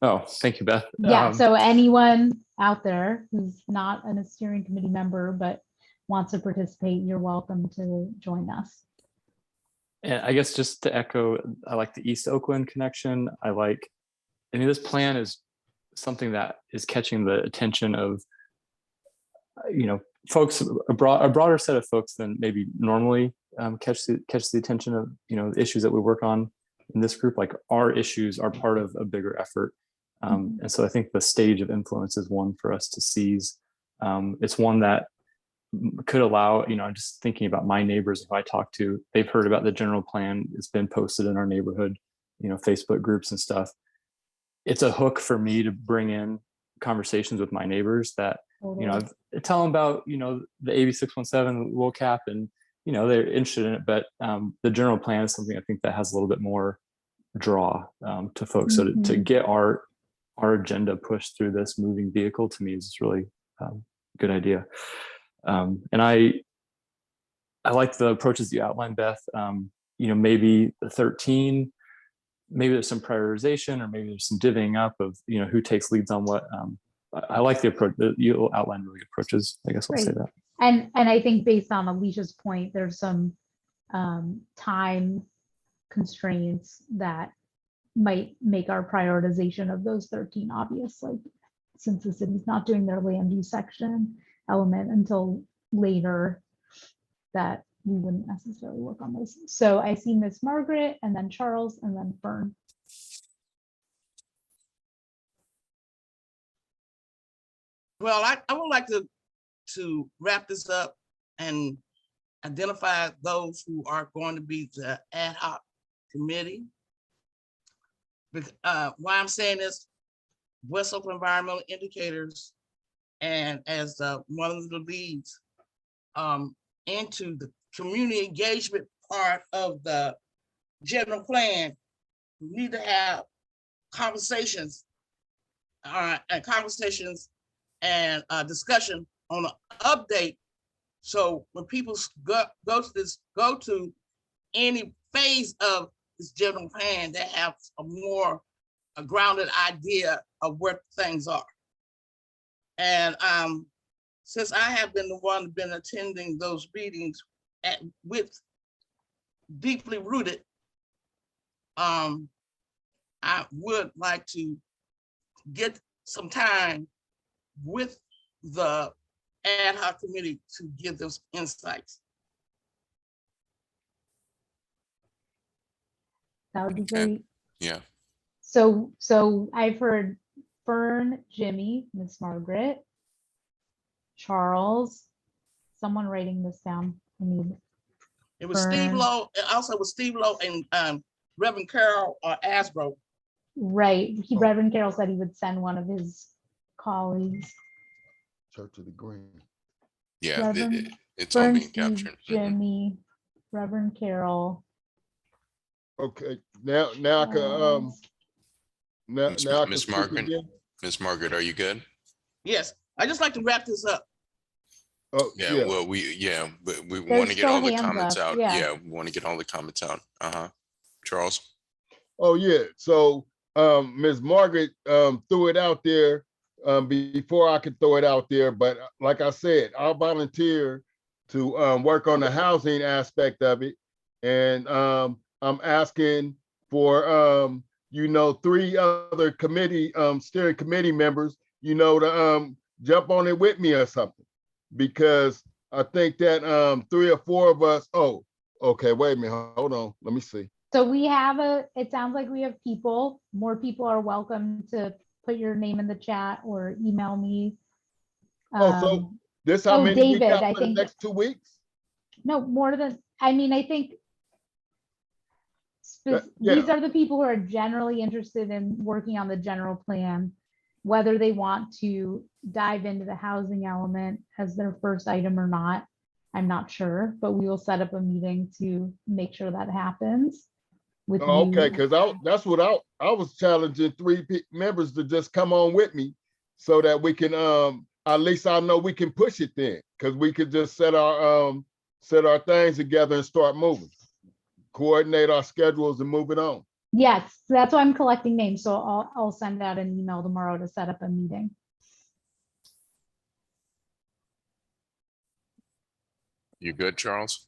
Oh, thank you, Beth. Yeah, so anyone out there who's not a steering committee member but wants to participate, you're welcome to join us. And I guess just to echo, I like the East Oakland connection. I mean, this plan is something that is catching the attention of, you know, folks, a broader set of folks than maybe normally catch the attention of, you know, the issues that we work on in this group. Like, our issues are part of a bigger effort. And so I think the stage of influence is one for us to seize. It's one that could allow, you know, I'm just thinking about my neighbors who I talk to, they've heard about the general plan. It's been posted in our neighborhood, you know, Facebook groups and stuff. It's a hook for me to bring in conversations with my neighbors that, you know, I tell them about, you know, the AB 617 WOCAP, and, you know, they're interested in it, but the general plan is something I think that has a little bit more draw to folks. So to get our agenda pushed through this moving vehicle, to me, is really a good idea. And I like the approaches you outlined, Beth. You know, maybe the 13, maybe there's some prioritization, or maybe there's some divvying up of, you know, who takes leads on what. I like the approach that you outlined, really good approaches. I guess I'll say that. And I think based on Alicia's point, there's some time constraints that might make our prioritization of those 13 obvious. Like, since the city's not doing their land use section element until later, that we wouldn't necessarily work on those. So I see Miss Margaret, and then Charles, and then Fern. Well, I would like to wrap this up and identify those who are going to be the ad hoc committee. Why I'm saying this, West Oakland Environmental Indicators, and as one of the leads into the community engagement part of the general plan, we need to have conversations and discussion on an update. So when people go to any phase of this general plan, they have a grounded idea of where things are. And since I have been the one been attending those meetings with deeply rooted, I would like to get some time with the ad hoc committee to give those insights. That would be Okay. great. Yeah. So I've heard Fern, Jimmy, Miss Margaret, Charles, someone writing this down. I need It was Steve Fern. Lowe, and also with Steve Lowe and Reverend Carol Asbro. Right. Oh. Reverend Carroll said he would send one of his colleagues. Church of the Green. Yeah, Reverend it's all Fern, being Steve, captured. Mhm. Jimmy, Reverend Carroll. Okay, now I can Charles. now I can Miss speak Margaret, again. Miss Margaret, are you good? Yes, I just like to wrap this up. Oh Yeah, yeah. well, but we There's want to get still all the hands comments up, out. yeah. Yeah, we want to get all the comments out. Charles? Oh yeah. So Ms. Margaret threw it out there before I could throw it out there, but like I said, I'll volunteer to work on the housing aspect of it, and I'm asking for 3 other committee steering committee members, to jump on it with me or something, because I think that 3 or 4 of us. Oh, okay. Wait a minute. Hold on. Let me see. So we have it sounds like we have people. More people are welcome to put your name in the chat or email me. So this how many we David, got I for the think, next 2 weeks? no, more than, I mean, I think Yeah. these are the people who are generally interested in working on the general plan. Whether they want to dive into the housing element as their first item or not, I'm not sure, but we will set up a meeting to make sure that happens. With Oh, okay, you. because that's what I was challenging 3 members to just come on with me, so that we can at least I know we can push it then, because we could just set our things together and start moving, coordinate our schedules and move it on. Yes, that's why I'm collecting names. So I'll send out an email tomorrow to set up a meeting. You good, Charles?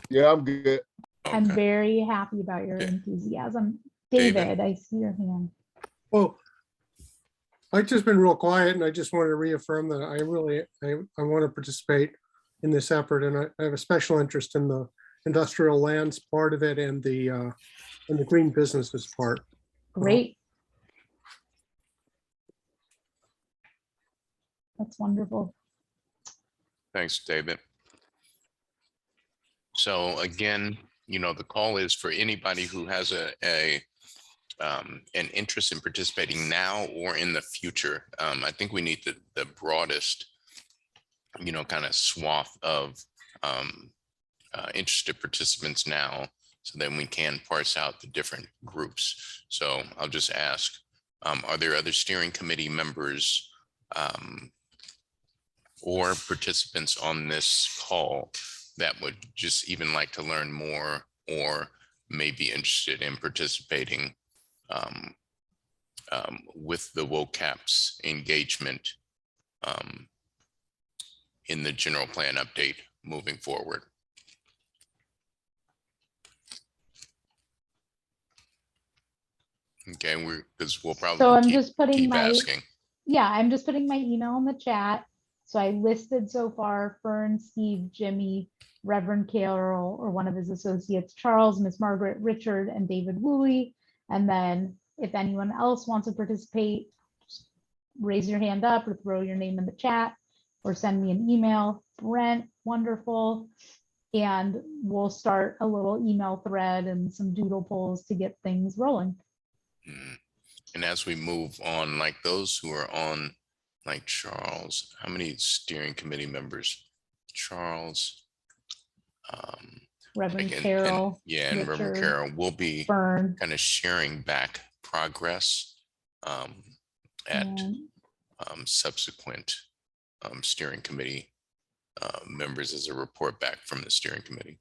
Yeah, I'm good. I'm Okay. very happy about your Okay. enthusiasm. David? David, I see your hand. Well, I've just been real quiet, and I just wanted to reaffirm that I want to participate in this effort, and I have a special interest in the industrial lands part of it and the green businesses part. Great. That's wonderful. Thanks, David. So again, the call is for anybody who has an interest in participating now or in the future. I think we need the broadest, kind of swath of interested participants now, so then we can parse out the different groups. So I'll just ask, are there other steering committee members or participants on this call that would just even like to learn more or may be interested in participating with the WOCAP's engagement in the general plan update moving forward? Okay, because we'll probably So I'm just putting keep my, asking. yeah, I'm just putting my email in the chat. So I listed so far Fern, Steve, Jimmy, Reverend Carroll, or one of his associates, Charles, Miss Margaret, Richard, and David Woolley. And then if anyone else wants to participate, raise your hand up or throw your name in the chat or send me an email. Brent, wonderful. And we'll start a little email thread and some doodle polls to get things rolling. Mm. And as we move on, like those who are on, like Charles, how many steering committee members? Charles, Reverend and Carol, yeah, and Reverend Richard, Carol will be Fern, kind of sharing back progress at and subsequent steering committee members as a report back from the steering committee.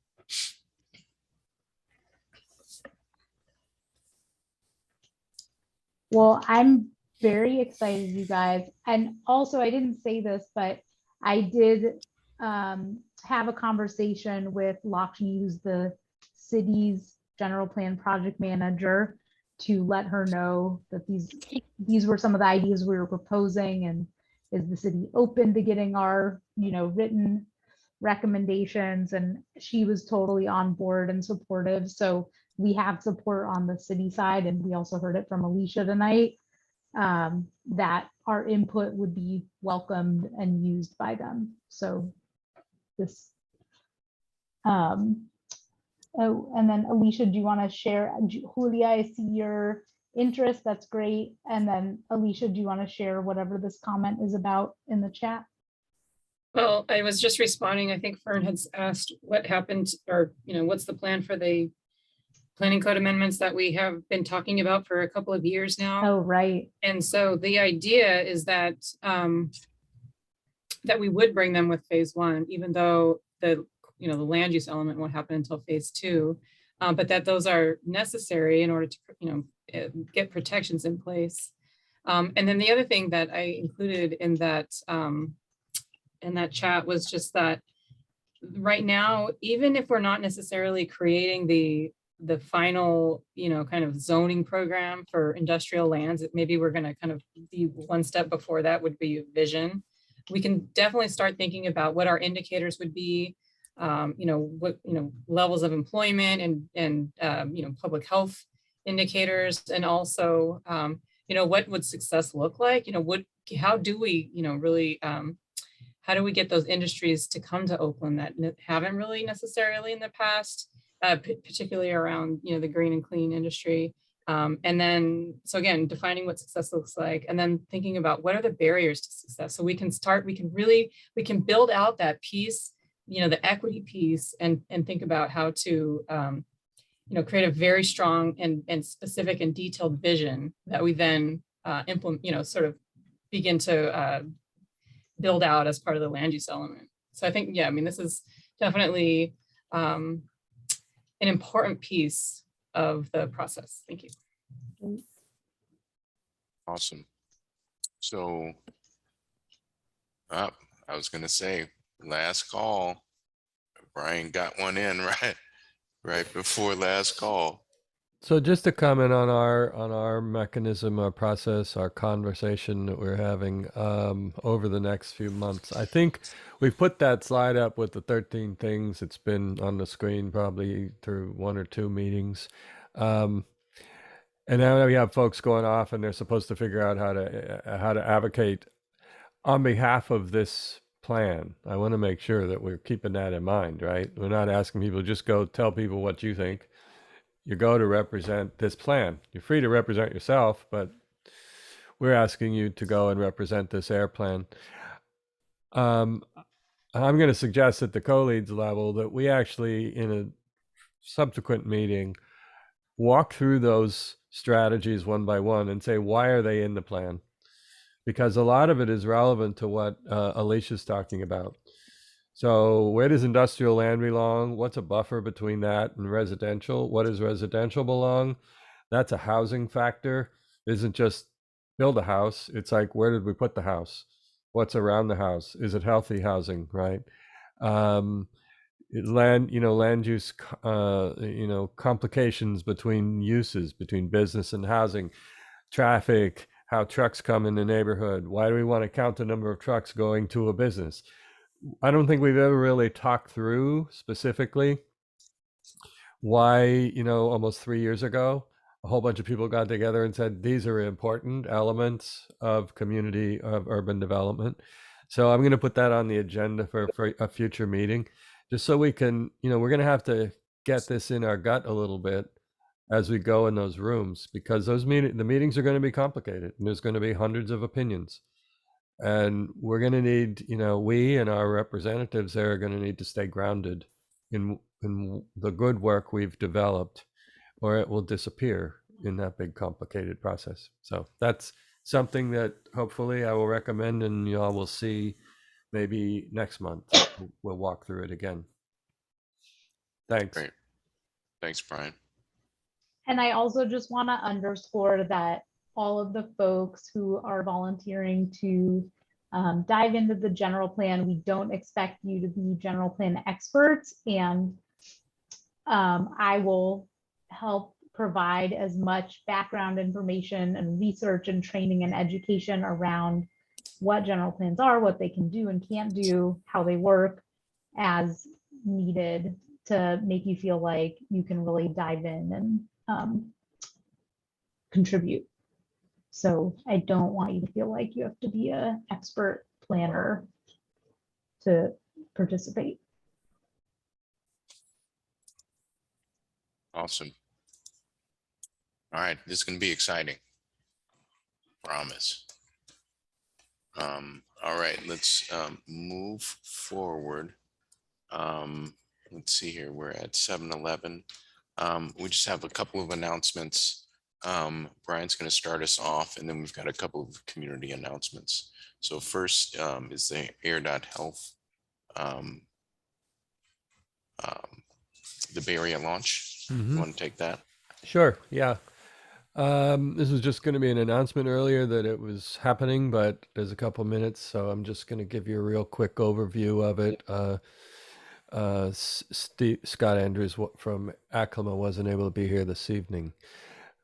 well, I'm very excited, you guys. And also, I didn't say this, but I did have a conversation with Lakshmi, who's the city's general plan project manager, to let her know that these were some of the ideas we were proposing, and is the city open to getting our, written recommendations? And she was totally on board and supportive. So we have support on the city side, and we also heard it from Alicia tonight, that our input would be welcomed and used by them. So this, oh, and then Alicia, do you want to share? Julia, I see your interest. That's great. And then Alicia, do you want to share whatever this comment is about in the chat? Well, I was just responding. I think Fern had asked what happened, or, what's the plan for the planning code amendments that we have been talking about for a couple of years now. Oh, right. And so the idea is that that we would bring them with phase one, even though the land use element won't happen until phase two, but that those are necessary in order to get protections in place. And then the other thing that I included in that chat was just that right now, even if we're not necessarily creating the final, kind of zoning program for industrial lands, maybe we're going to kind of be one step before that would be vision. We can definitely start thinking about what our indicators would be, what, levels of employment and public health indicators, and also, what would success look like? How do we, really, how do we get those industries to come to Oakland that haven't really necessarily in the past? Particularly around, the green and clean industry. And then, so again, defining what success looks like, and then thinking about what are the barriers to success. So we can build out that piece, the equity piece, and think about how to, create a very strong and specific and detailed vision that we then implement, sort of begin to build out as part of the land use element. So I think, this is definitely, an important piece of the process. Thank you. Awesome. So I was going to say, last call. Brian got one in right before last call. So just to comment on our mechanism, our process, our conversation that we're having over the next few months. I think we've put that slide up with the 13 things. It's been on the screen probably through one or two meetings. And now we have folks going off and they're supposed to figure out how to advocate on behalf of this plan. I want to make sure that we're keeping that in mind, right? We're not asking people just go tell people what you think. You go to represent this plan. You're free to represent yourself, but we're asking you to go and represent this air plan. I'm going to suggest at the co-leads level that we actually, in a subsequent meeting, walk through those strategies one by one and say, why are they in the plan? Because a lot of it is relevant to what Alicia's talking about. So where does industrial land belong? What's a buffer between that and residential? What does residential belong? That's a housing factor. It isn't just build a house. It's like, where did we put the house? What's around the house? Is it healthy housing, right? Land use, complications between uses, between business and housing, traffic, how trucks come in the neighborhood. Why do we want to count the number of trucks going to a business? I don't think we've ever really talked through specifically why, almost 3 years ago, a whole bunch of people got together and said, these are important elements of community, of urban development. So I'm going to put that on the agenda for a future meeting, just so we can, we're going to have to get this in our gut a little bit as we go in those rooms, because the meetings are going to be complicated and there's going to be hundreds of opinions. And we're going to need, we and our representatives there are going to need to stay grounded in the good work we've developed, or it will disappear in that big complicated process. So that's something that hopefully I will recommend, and y'all will see maybe next month. We'll walk through it again. Thanks. Great. Thanks, Brian. And I also just want to underscore that all of the folks who are volunteering to dive into the general plan, we don't expect you to be general plan experts, and I will help provide as much background information and research and training and education around what general plans are, what they can do and can't do, how they work, as needed, to make you feel like you can really dive in and contribute. So I don't want you to feel like you have to be an expert planner to participate. Awesome. All right, this is going to be exciting. Promise. All right, let's move forward. Let's see here. We're at 7:11. We just have a couple of announcements. Brian's going to start us off, and then we've got a couple of community announcements. So first is the air.health, the Bay Area launch. You want to take that? Sure. Yeah. This was just going to be an announcement earlier that it was happening, but there's a couple minutes, so I'm just going to give you a real quick overview of it. Scott Andrews from Aclima wasn't able to be here this evening.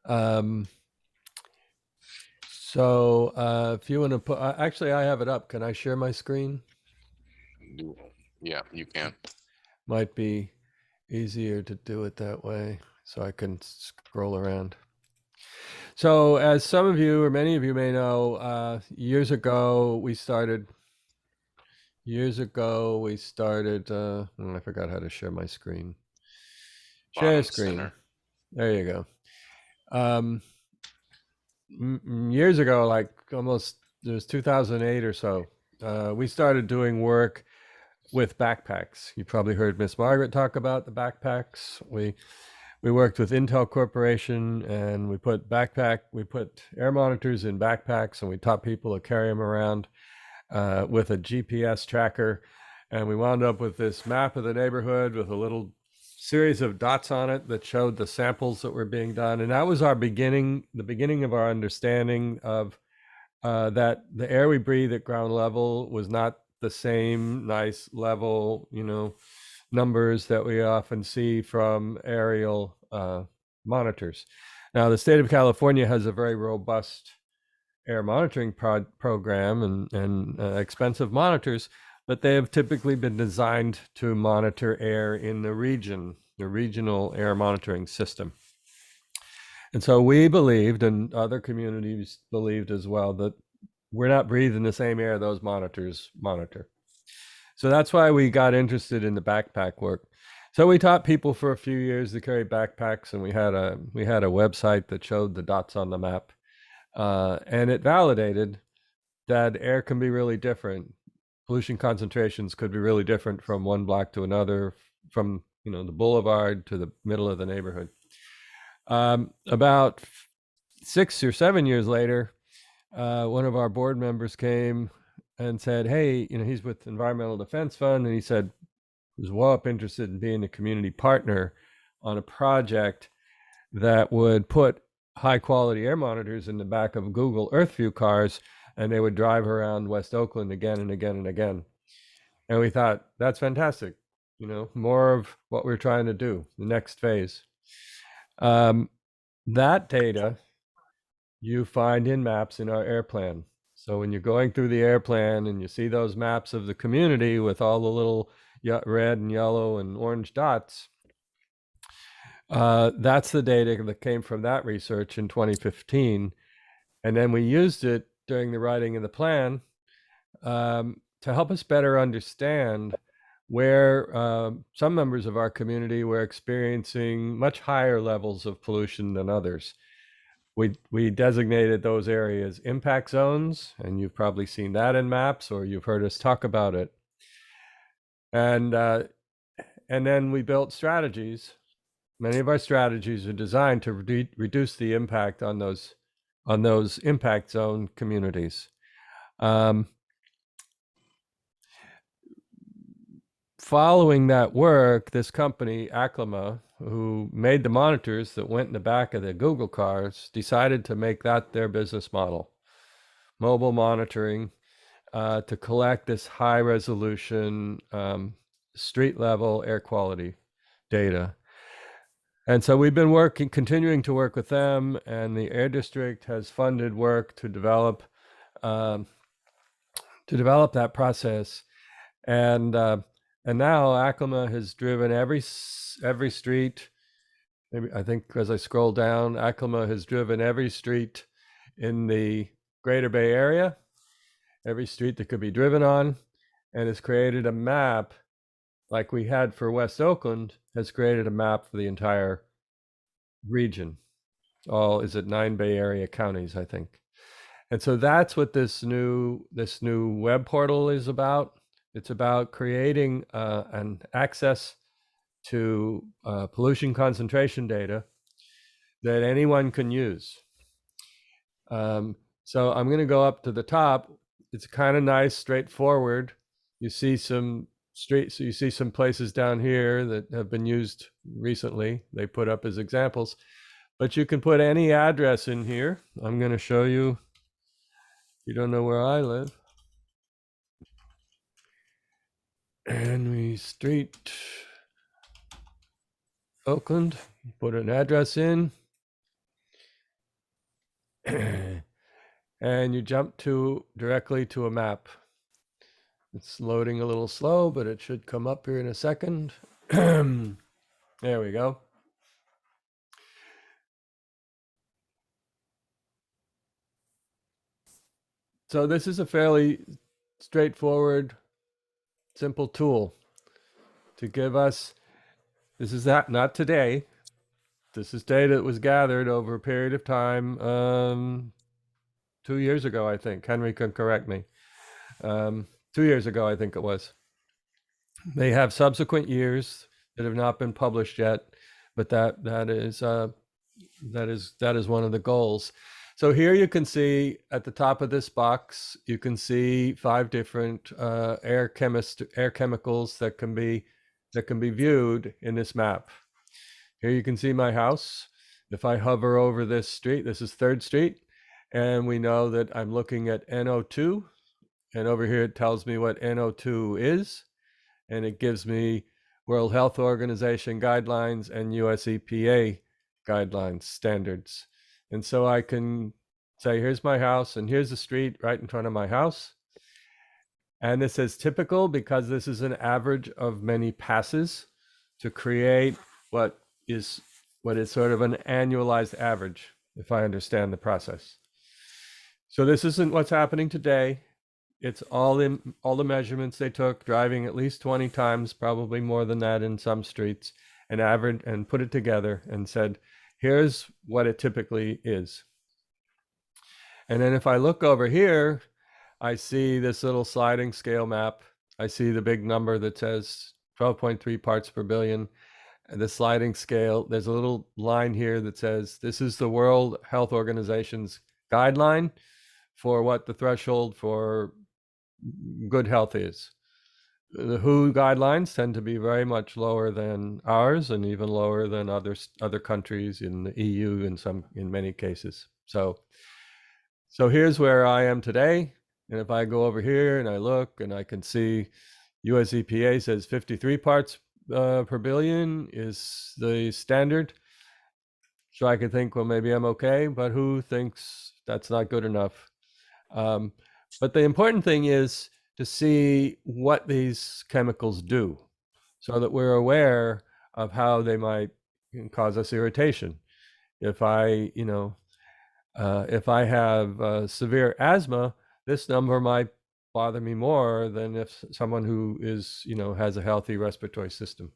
So if you want to put, actually, I have it up. Can I share my screen? Yeah, you can. Might be easier to do it that way so I can scroll around. So as some of you or many of you may know, years ago we started, I forgot how to share my screen. Share screen. Center. There you go. Years ago, like almost, it was 2008 or so, we started doing work with backpacks. You probably heard Miss Margaret talk about the backpacks. We worked with Intel Corporation, and we put air monitors in backpacks, and we taught people to carry them around with a GPS tracker. And we wound up with this map of the neighborhood with a little series of dots on it that showed the samples that were being done. And that was the beginning of our understanding of that the air we breathe at ground level was not the same nice level, numbers that we often see from aerial monitors. Now, the state of California has a very robust air monitoring program and expensive monitors, but they have typically been designed to monitor air in the regional air monitoring system. And so we believed, and other communities believed as well, that we're not breathing the same air those monitors monitor. So that's why we got interested in the backpack work. So we taught people for a few years to carry backpacks, and we had a website that showed the dots on the map, and it validated that air can be really different. Pollution concentrations could be really different from one block to another, from the boulevard to the middle of the neighborhood. About 6 or 7 years later, one of our board members came and said, hey, he's with Environmental Defense Fund, and he said, was WOCAP interested in being a community partner on a project that would put high quality air monitors in the back of Google Earth View cars, and they would drive around West Oakland again and again and again. And we thought, that's fantastic. More of what we're trying to do, the next phase. That data you find in maps in our air plan. So when you're going through the air plan and you see those maps of the community with all the little red and yellow and orange dots, That's the data that came from that research in 2015. And then we used it during the writing of the plan to help us better understand where some members of our community were experiencing much higher levels of pollution than others. We designated those areas impact zones, and you've probably seen that in maps or you've heard us talk about it. And then we built strategies. Many of our strategies are designed to reduce the impact on those impact zone communities. Following that work, this company, Aclima, who made the monitors that went in the back of the Google cars, decided to make that their business model. Mobile monitoring to collect this high resolution street level air quality data. And so we've been continuing to work with them, and the Air District has funded work to develop that process. And now Aclima has driven every street. Maybe I think as I scroll down, Aclima has driven every street in the Greater Bay Area, every street that could be driven on, and has created a map like we had for West Oakland, has created a map for the entire region. Is it 9 Bay Area counties, I think. And so that's what this new web portal is about. It's about creating an access to pollution concentration data that anyone can use. So I'm going to go up to the top. It's kind of nice, straightforward. You see some streets, so you see some places down here that have been used recently. They put up as examples, but you can put any address in here. I'm going to show you. You don't know where I live. Henry Street, Oakland. Put an address in. And you jump directly to a map. It's loading a little slow, but it should come up here in a second. There we go. So this is a fairly straightforward, simple tool to give us, this is not today. This is data that was gathered over a period of time, 2 years ago, I think. Henry can correct me. 2 years ago, I think it was. They have subsequent years that have not been published yet, but that is one of the goals. So here you can see at the top of this box, you can see 5 different air chemicals that can be viewed in this map. Here you can see my house. If I hover over this street, this is 3rd Street, and we know that I'm looking at NO2, and over here it tells me what NO2 is, and it gives me World Health Organization guidelines and US EPA guidelines standards. And so I can say, here's my house, and here's the street right in front of my house. And this is typical because this is an average of many passes to create what is sort of an annualized average, if I understand the process. So this isn't what's happening today. It's all the measurements they took, driving at least 20 times, probably more than that in some streets, and average and put it together and said, here's what it typically is. And then if I look over here, I see this little sliding scale map. I see the big number that says 12.3 parts per billion. And the sliding scale, there's a little line here that says, this is the World Health Organization's guideline for what the threshold for good health is. The WHO guidelines tend to be very much lower than ours, and even lower than other countries in the EU in many cases. So here's where I am today. And if I go over here and I look, and I can see US EPA says 53 parts per billion is the standard. So I could think, well, maybe I'm okay, but who thinks that's not good enough? But the important thing is to see what these chemicals do, so that we're aware of how they might can cause us irritation. If I, if I have severe asthma, this number might bother me more than if someone who is, has a healthy respiratory system.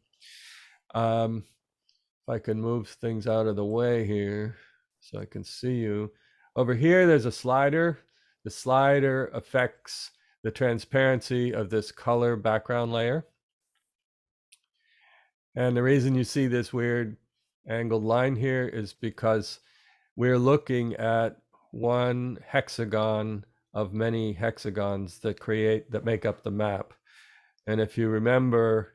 If I can move things out of the way here so I can see you. Over here, there's a slider. The slider affects the transparency of this color background layer. And the reason you see this weird angled line here is because we're looking at one hexagon of many hexagons that make up the map. And if you remember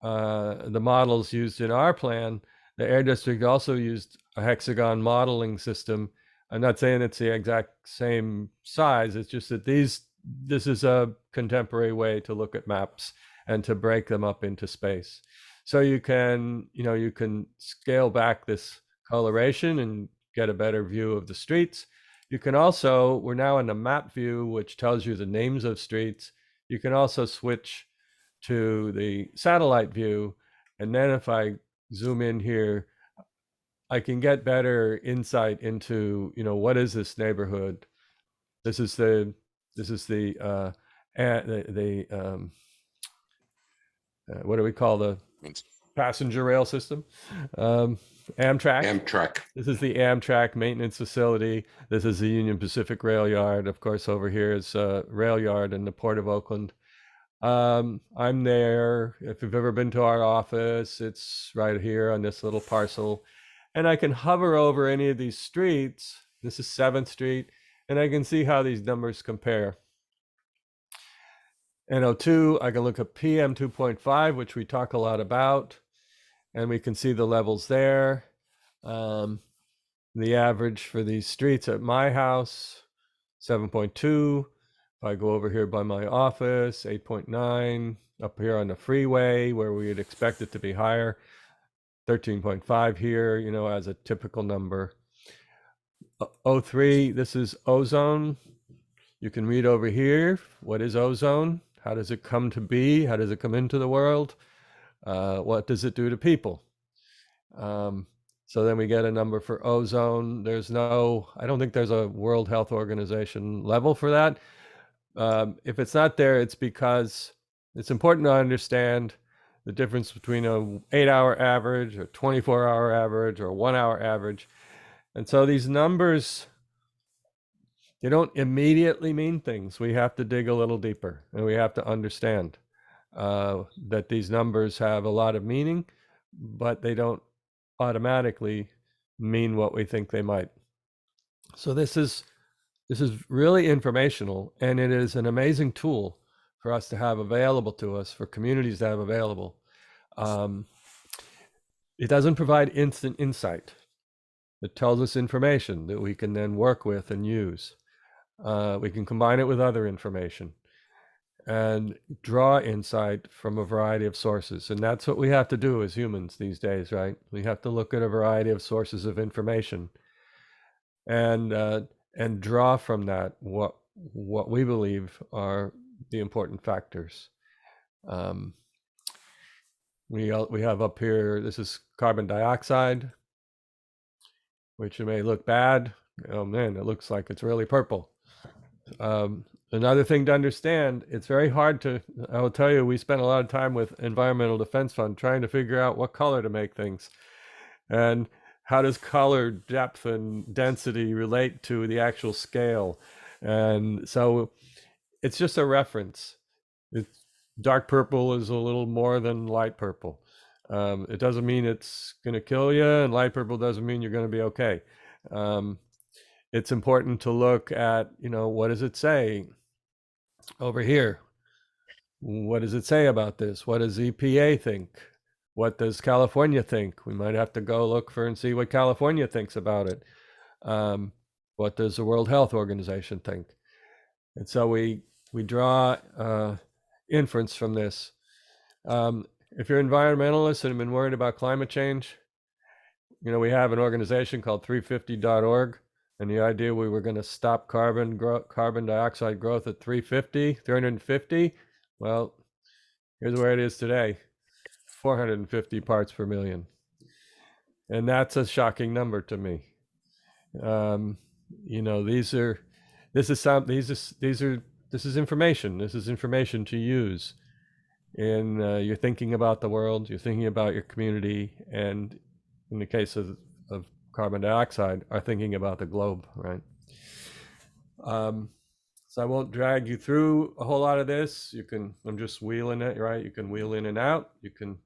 the models used in our plan, the Air District also used a hexagon modeling system. I'm not saying it's the exact same size. It's just that this is a contemporary way to look at maps and to break them up into space. So you can scale back this coloration and get a better view of the streets. You can also, we're now in the map view, which tells you the names of streets. You can also switch to the satellite view. And then if I zoom in here, I can get better insight into, what is this neighborhood? This is the what do we call the passenger rail system? Amtrak. Amtrak. This is the Amtrak maintenance facility. This is the Union Pacific Rail Yard. Of course, over here is Rail Yard in the Port of Oakland. I'm there. If you've ever been to our office, it's right here on this little parcel. And I can hover over any of these streets. This is 7th Street. And I can see how these numbers compare. NO2, I can look at PM 2.5, which we talk a lot about. And we can see the levels there. The average for these streets at my house, 7.2. If I go over here by my office, 8.9. Up here on the freeway, where we would expect it to be higher, 13.5 here, as a typical number. O3, this is ozone. You can read over here, what is ozone? How does it come to be? How does it come into the world? What does it do to people? So then we get a number for ozone. I don't think there's a World Health Organization level for that. If it's not there, it's because it's important to understand the difference between an 8-hour average or 24-hour average or 1-hour average. And so these numbers, they don't immediately mean things. We have to dig a little deeper, and we have to understand that these numbers have a lot of meaning, but they don't automatically mean what we think they might. So this is really informational, and it is an amazing tool for us to have available to us, for communities to have available. It doesn't provide instant insight. It tells us information that we can then work with and use. We can combine it with other information and draw insight from a variety of sources. And that's what we have to do as humans these days, right? We have to look at a variety of sources of information and draw from that what we believe are the important factors. We have up here, this is carbon dioxide, which may look bad. Oh man, it looks like it's really purple. Another thing to understand, it's very hard I will tell you, we spent a lot of time with Environmental Defense Fund trying to figure out what color to make things. And how does color depth and density relate to the actual scale? And so it's just a reference. Dark purple is a little more than light purple. It doesn't mean it's going to kill you, and light purple doesn't mean you're going to be okay. It's important to look at, what does it say over here? What does it say about this? What does EPA think? What does California think? We might have to go look for and see what California thinks about it. What does the World Health Organization think? And so we draw inference from this. If you're environmentalists and have been worried about climate change, we have an organization called 350.org. And the idea we were going to stop carbon dioxide growth at 350. Well, here's where it is today, 450 parts per million. And that's a shocking number to me. You know, this is information. This is information to use. And you're thinking about the world, you're thinking about your community, and in the case of carbon dioxide, are thinking about the globe, right? So I won't drag you through a whole lot of this. I'm just wheeling it, right? You can wheel in and out. You can.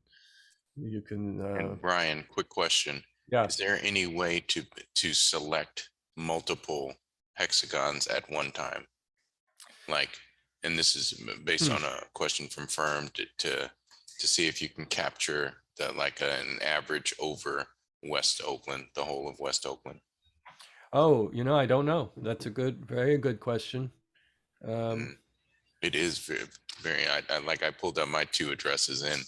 And Brian, quick question. Yeah. Is there any way to select multiple hexagons at one time? Like, and this is based on a question from Firm to see if you can capture an average over West Oakland, the whole of West Oakland. Oh, I don't know. That's a very good question. It is very, I pulled up my 2 addresses and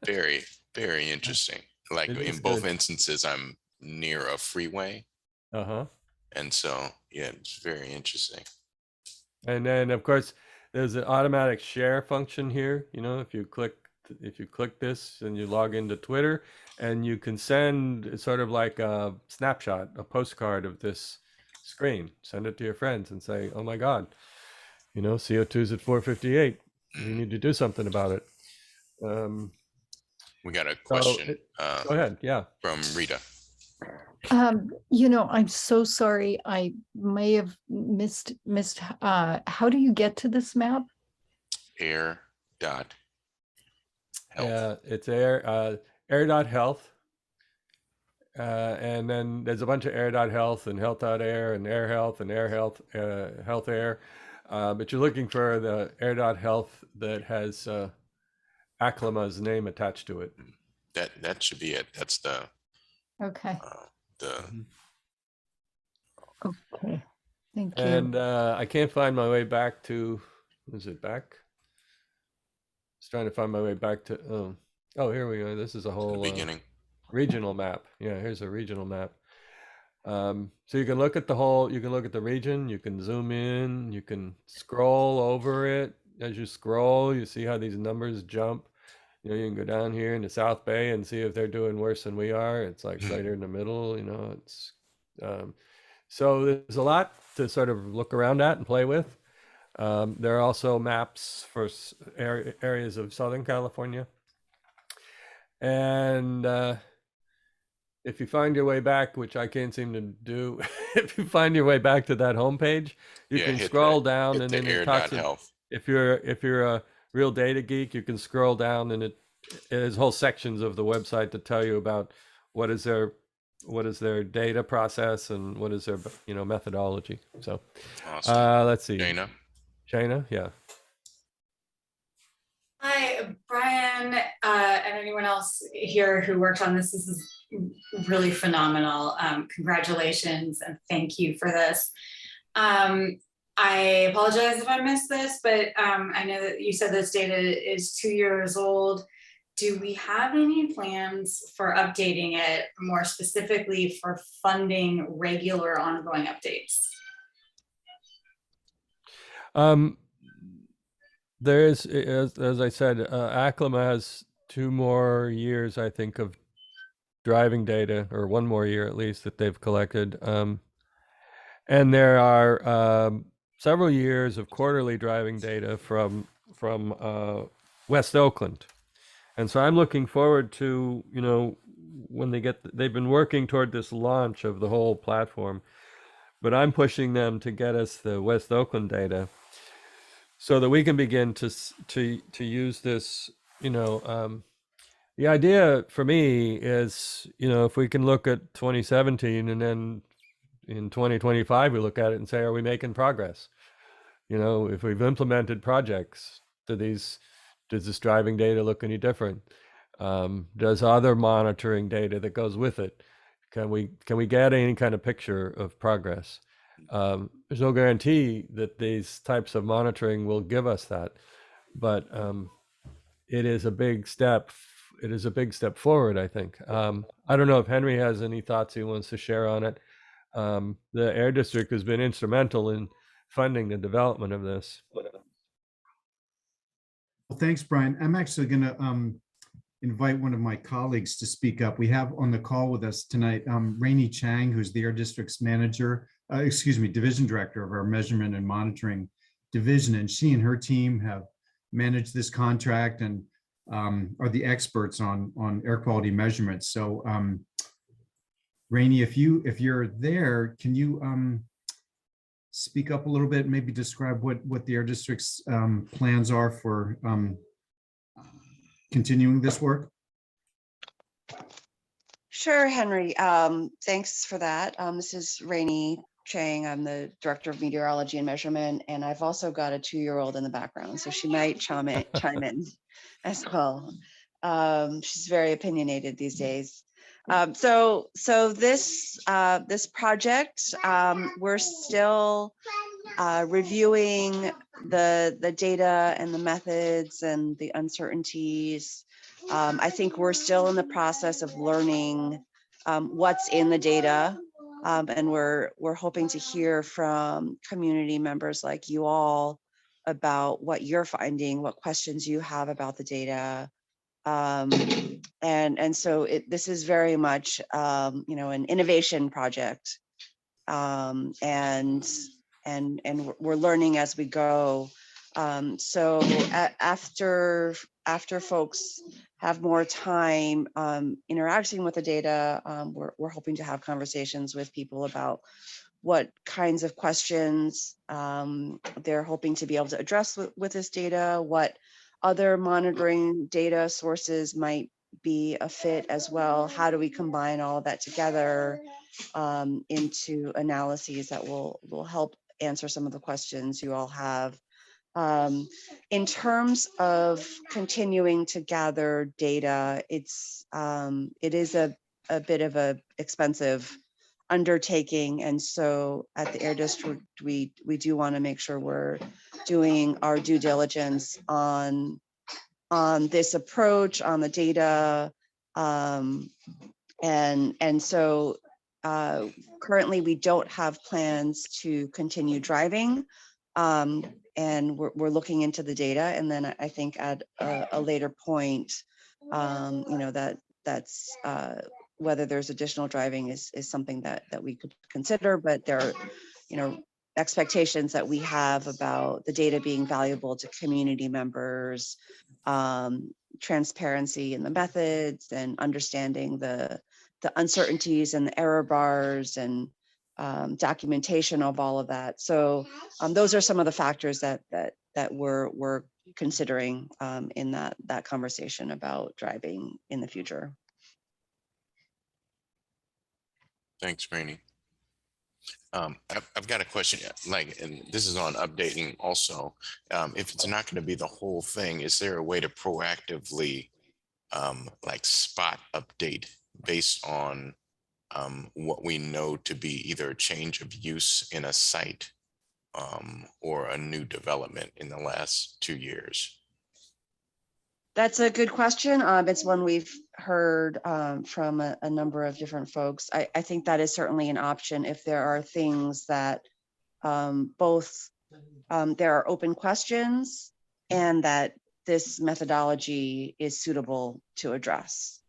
very, very interesting. Like in both instances, I'm near a freeway. And so, yeah, it's very interesting. And then of course, there's an automatic share function here. If you click this and you log into Twitter, and you can send sort of like a snapshot, a postcard of this screen, send it to your friends and say, oh my God, CO2's at 458. We need to do something about it. We got a question. Go ahead. Yeah. From Rita. I'm so sorry. I may have missed, how do you get to this map? Air.health. Yeah, it's air.health. And then there's a bunch of air.health and health.air and air health and air health, health air. But you're looking for the air.health that has Aclima's name attached to it. That should be it. That's the okay. Okay. Thank you. And I can't find my way back to, is it back? Just trying to find my way back to, oh, here we go. This is a whole beginning regional map. Yeah, here's a regional map. So you can look at the region, you can zoom in, you can scroll over it. As you scroll, you see how these numbers jump. You can go down here in the South Bay and see if they're doing worse than we are. It's like right here in the middle, it's, so there's a lot to sort of look around at and play with. There are also maps for areas of Southern California. And if you find your way back, which I can't seem to do, if you find your way back to that homepage, you can scroll down and then it talks about, if you're a real data geek, you can scroll down and there's whole sections of the website that tell you about what is their data process and what is their methodology. So awesome. Let's see. Shayna, yeah. Hi, Brian, and anyone else here who worked on this. This is really phenomenal. Congratulations and thank you for this. I apologize if I missed this, but I know that you said this data is 2 years old. Do we have any plans for updating it, more specifically for funding regular ongoing updates? There is, as I said, Aclima has 2 more years, I think, of driving data, or 1 more year at least, that they've collected. And there are several years of quarterly driving data from West Oakland. And so I'm looking forward to, when they've been working toward this launch of the whole platform, but I'm pushing them to get us the West Oakland data so that we can begin to use this. The idea for me is, if we can look at 2017 and then in 2025, we look at it and say, are we making progress? If we've implemented projects, does this driving data look any different? Does other monitoring data that goes with it, can we get any kind of picture of progress? There's no guarantee that these types of monitoring will give us that, but it is a big step. It is a big step forward, I think. I don't know if Henry has any thoughts he wants to share on it. The Air District has been instrumental in funding the development of this. Well, thanks, Brian. I'm actually going to invite one of my colleagues to speak up. We have on the call with us tonight, Rainey Chang, who's the Air District's manager, division director of our measurement and monitoring division. And she and her team have managed this contract and are the experts on air quality measurements. So Rainey, if you're there, can you speak up a little bit, maybe describe what the Air District's plans are for continuing this work? Sure, Henry. Thanks for that. This is Rainey Chang. I'm the Director of Meteorology and Measurement, and I've also got a 2-year-old in the background, so she might chime in as well. She's very opinionated these days. So this project, we're still reviewing the data and the methods and the uncertainties. I think we're still in the process of learning what's in the data, and we're hoping to hear from community members like you all about what you're finding, what questions you have about the data. And so this is very much an innovation project, and we're learning as we go. So after folks have more time interacting with the data, we're hoping to have conversations with people about what kinds of questions they're hoping to be able to address with this data, what other monitoring data sources might be a fit as well. How do we combine all of that together into analyses that will help answer some of the questions you all have. In terms of continuing to gather data, it is a bit of a expensive undertaking, and so at the Air District we do want to make sure we're doing our due diligence on this approach, on the data, and so currently we don't have plans to continue driving, and we're looking into the data, and then I think at a later point, that's whether there's additional driving is something that we could consider, but there are expectations that we have about the data being valuable to community members, transparency in the methods, and understanding the uncertainties and the error bars, and documentation of all of that. So those are some of the factors that we're considering in that conversation about driving in the future. Thanks, Rainey. I've got a question, and this is on updating also. If it's not going to be the whole thing, is there a way to proactively spot update based on what we know to be either a change of use in a site or a new development in the last 2 years? That's a good question. It's one we've heard from a number of different folks. I think that is certainly an option if there are things that both there are open questions and that this methodology is suitable to address.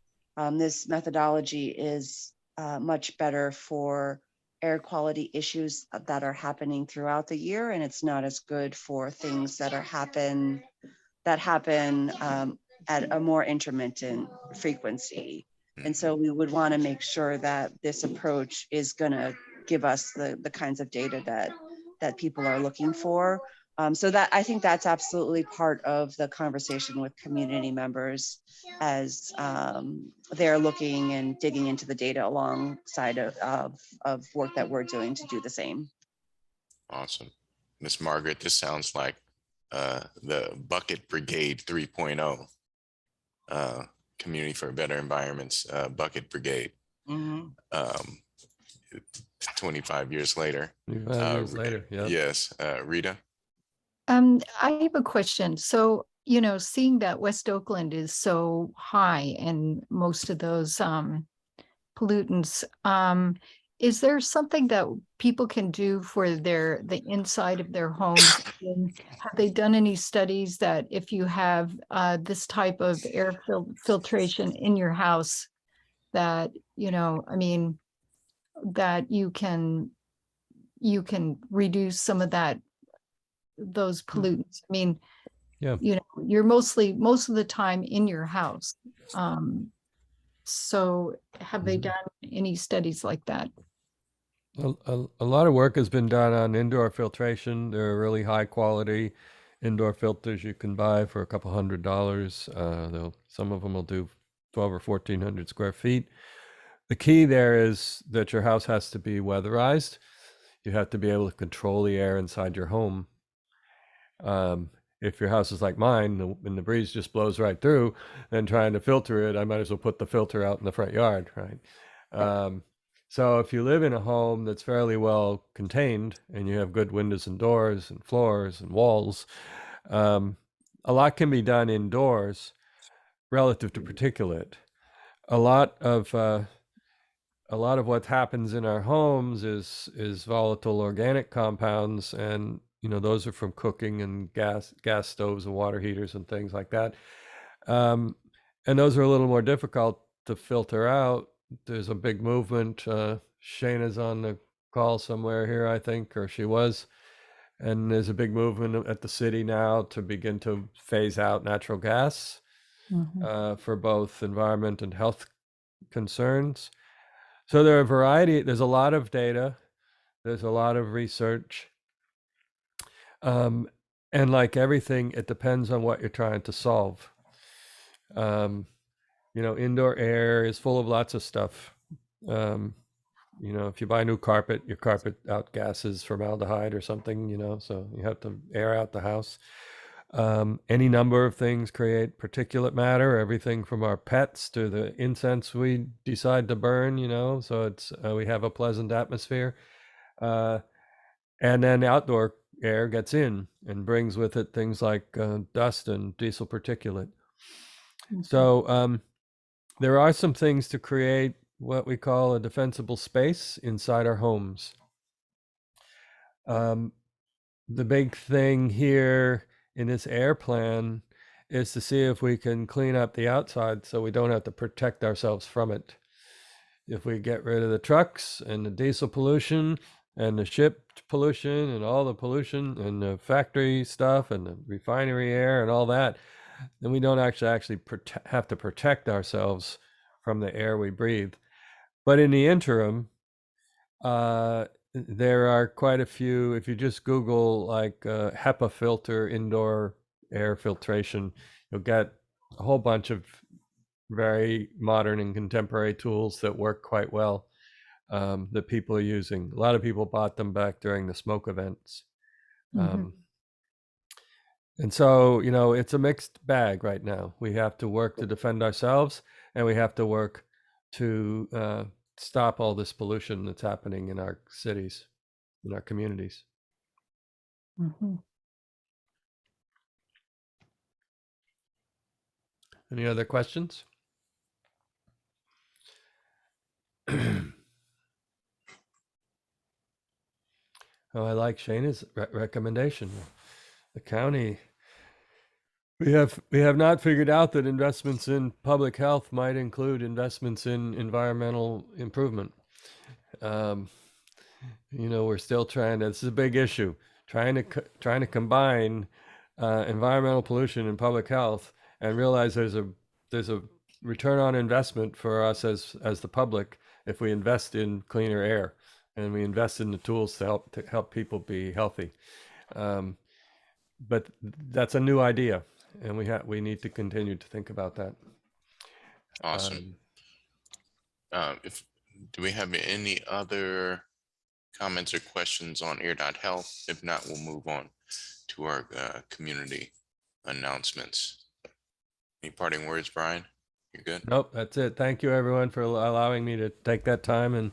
This methodology is much better for air quality issues that are happening throughout the year, and it's not as good for things that happen at a more intermittent frequency. And so we would want to make sure that this approach is going to give us the kinds of data that people are looking for. So that I think that's absolutely part of the conversation with community members as they're looking and digging into the data alongside of work that we're doing to do the same. Awesome. Miss Margaret, this sounds like the Bucket Brigade 3.0, Community for Better Environments, Bucket Brigade. Mm-hmm. 25 years later. 25 years later, yeah. Yes, Rita? I have a question. So, seeing that West Oakland is so high in most of those pollutants, is there something that people can do for the inside of their homes? And have they done any studies that if you have this type of air filtration in your house, that, you know, I mean, that you can reduce some of those pollutants? I mean, Yeah. you know, you're most of the time in your house. So have they done any studies like that? A lot of work has been done on indoor filtration. There are really high quality indoor filters you can buy for a couple $100s. Some of them will do 12 or 1400 square feet. The key there is that your house has to be weatherized. You have to be able to control the air inside your home. If your house is like mine and the breeze just blows right through, then trying to filter it, I might as well put the filter out in the front yard, right? So if you live in a home that's fairly well contained and you have good windows and doors and floors and walls, a lot can be done indoors relative to particulate. A lot of what happens in our homes is volatile organic compounds, and you know those are from cooking and gas stoves and water heaters and things like that. And those are a little more difficult to filter out. There's a big movement. Shayna's on the call somewhere here, I think, or she was. And there's a big movement at the city now to begin to phase out natural gas for both environment and health concerns. So there are a variety, there's a lot of data, there's a lot of research. And like everything, it depends on what you're trying to solve. You know, indoor air is full of lots of stuff. You know, if you buy new carpet, your carpet outgasses formaldehyde or something, you know, so you have to air out the house. Any number of things create particulate matter, everything from our pets to the incense we decide to burn, you know, so it's we have a pleasant atmosphere. And then outdoor air gets in and brings with it things like dust and diesel particulate. So there are some things to create what we call a defensible space inside our homes. The big thing here in this air plan is to see if we can clean up the outside so we don't have to protect ourselves from it. If we get rid of the trucks and the diesel pollution and the ship pollution and all the pollution and the factory stuff and the refinery air and all that, then we don't actually have to protect ourselves from the air we breathe. But in the interim, there are quite a few. If you just Google like HEPA filter indoor air filtration, you'll get a whole bunch of very modern and contemporary tools that work quite well that people are using. A lot of people bought them back during the smoke events. And so, you know, it's a mixed bag right now. We have to work to defend ourselves, and we have to work to stop all this pollution that's happening in our cities, in our communities. Any other questions? Oh, I like Shayna's recommendation. The county, we have not figured out that investments in public health might include investments in environmental improvement. You know, we're still trying to, this is a big issue, trying to combine environmental pollution and public health and realize there's a return on investment for us as the public if we invest in cleaner air and we invest in the tools to help people be healthy. But that's a new idea, and we need to continue to think about that. Awesome. Do we have any other comments or questions on air.health? If not, we'll move on to our community announcements. Any parting words, Brian? You're good? Nope, that's it. Thank you, everyone, for allowing me to take that time. And,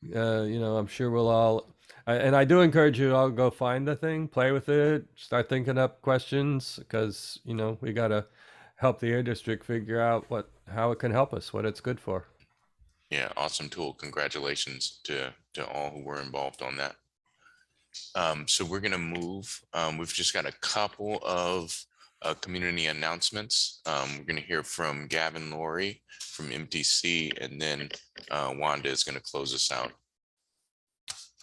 you know, I'm sure we'll all, and I do encourage you to all go find the thing, play with it, start thinking up questions, because, you know, we got to help the Air District figure out how it can help us, what it's good for. Yeah, awesome tool. Congratulations to all who were involved on that. So we're gonna move. We've just got a couple of community announcements. We're gonna hear from Gavin Laurie from MTC, and then Wanda is gonna close us out.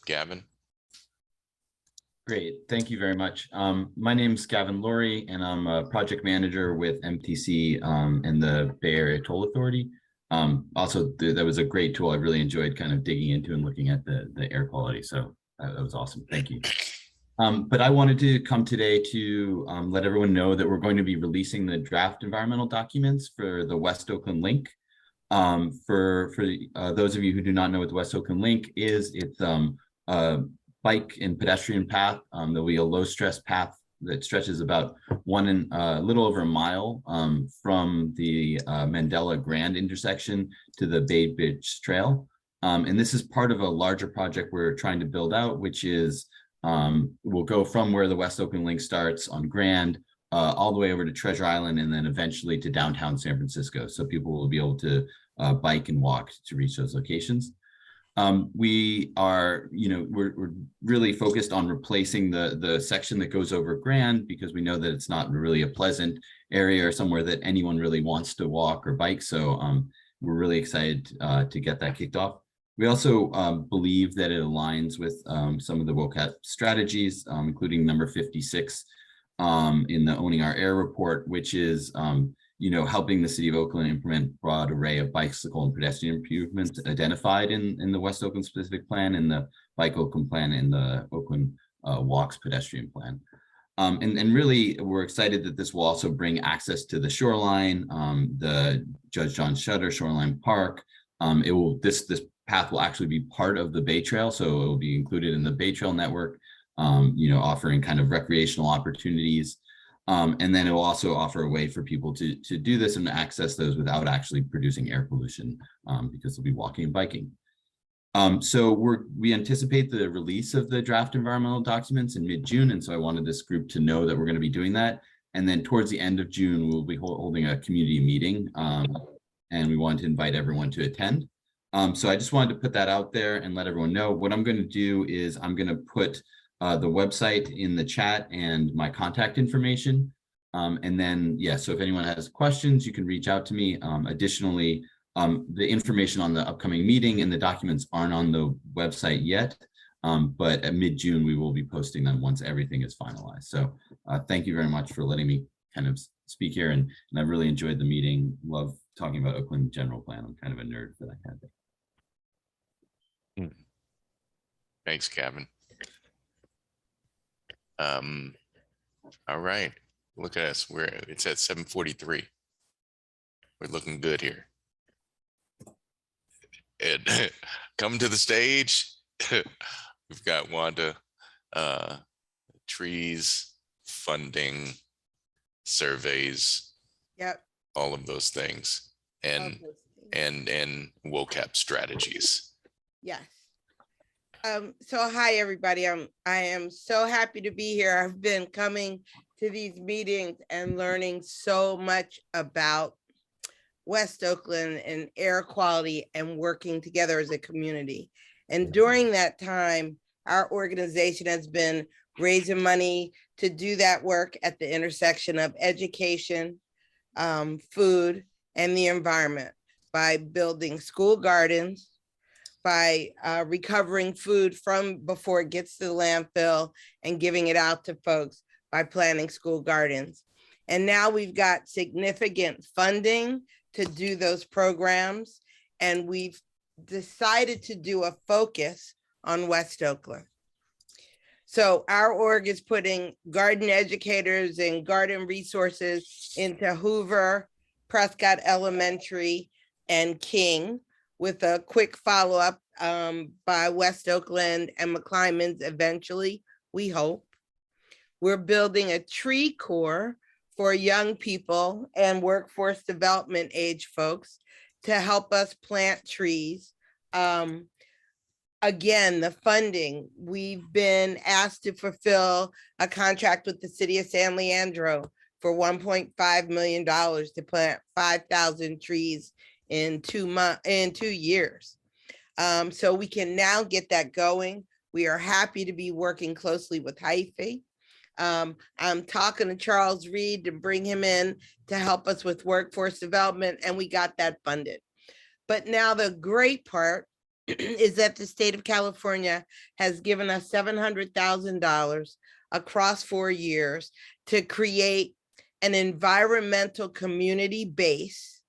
Gavin. Great, thank you very much. My name's Gavin Laurie, and I'm a project manager with MTC and the Bay Area Toll Authority. Also, that was a great tool. I really enjoyed kind of digging into and looking at the air quality. So that was awesome. Thank you. But I wanted to come today to let everyone know that we're going to be releasing the draft environmental documents for the West Oakland Link. For those of you who do not know what the West Oakland Link is, it's a bike and pedestrian path. There'll be a low stress path that stretches about a little over a mile from the Mandela Grand intersection to the Bay Beach Trail. And this is part of a larger project we're trying to build out, which is we'll go from where the West Oakland Link starts on Grand all the way over to Treasure Island and then eventually to downtown San Francisco. So people will be able to bike and walk to reach those locations. We are, we're really focused on replacing the section that goes over Grand because we know that it's not really a pleasant area or somewhere that anyone really wants to walk or bike. So we're really excited to get that kicked off. We also believe that it aligns with some of the WOCAP strategies, including number 56 in the Owning Our Air report, which is helping the city of Oakland implement broad array of bicycle and pedestrian improvements identified in the West Oakland specific plan, and the Bike Oakland plan, and the Oakland Walks pedestrian plan. And really, we're excited that this will also bring access to the shoreline, the Judge John Shutter Shoreline Park. This path will actually be part of the Bay Trail, so it will be included in the Bay Trail network, offering kind of recreational opportunities. And then it will also offer a way for people to do this and access those without actually producing air pollution because they'll be walking and biking. So we anticipate the release of the draft environmental documents in mid-June. And so I wanted this group to know that we're going to be doing that. And then towards the end of June, we'll be holding a community meeting and we want to invite everyone to attend. So I just wanted to put that out there and let everyone know. What I'm going to do is I'm going to put the website in the chat and my contact information. And then, so if anyone has questions, you can reach out to me. Additionally, the information on the upcoming meeting and the documents aren't on the website yet, but at mid-June, we will be posting them once everything is finalized. So thank you very much for letting me kind of speak here. And I really enjoyed the meeting. Love talking about Oakland general plan. I'm kind of a nerd for that kind of thing. Thanks, Gavin. All right, look at us. It's at 7:43. We're looking good here. And come to the stage. We've got Wanda, trees, funding, surveys. Yep. All of those things, and WOCAP strategies. Yes. So hi everybody. I am so happy to be here. I've been coming to these meetings and learning so much about West Oakland and air quality and working together as a community. And during that time, our organization has been raising money to do that work at the intersection of education, food, and the environment by building school gardens, by recovering food from before it gets to the landfill and giving it out to folks by planting school gardens. And now we've got significant funding to do those programs. And we've decided to do a focus on West Oakland. So our org is putting garden educators and garden resources into Hoover, Prescott Elementary, and King, with a quick follow-up by West Oakland and McClymonds eventually, we hope. We're building a tree corps for young people and workforce development age folks to help us plant trees. Again, the funding, we've been asked to fulfill a contract with the city of San Leandro for $1.5 million to plant 5,000 trees in 2 years. So we can now get that going. We are happy to be working closely with Hyphy. I'm talking to Charles Reed to bring him in to help us with workforce development, and we got that funded. But now the great part is that the state of California has given us $700,000 across 4 years to create an environmental community base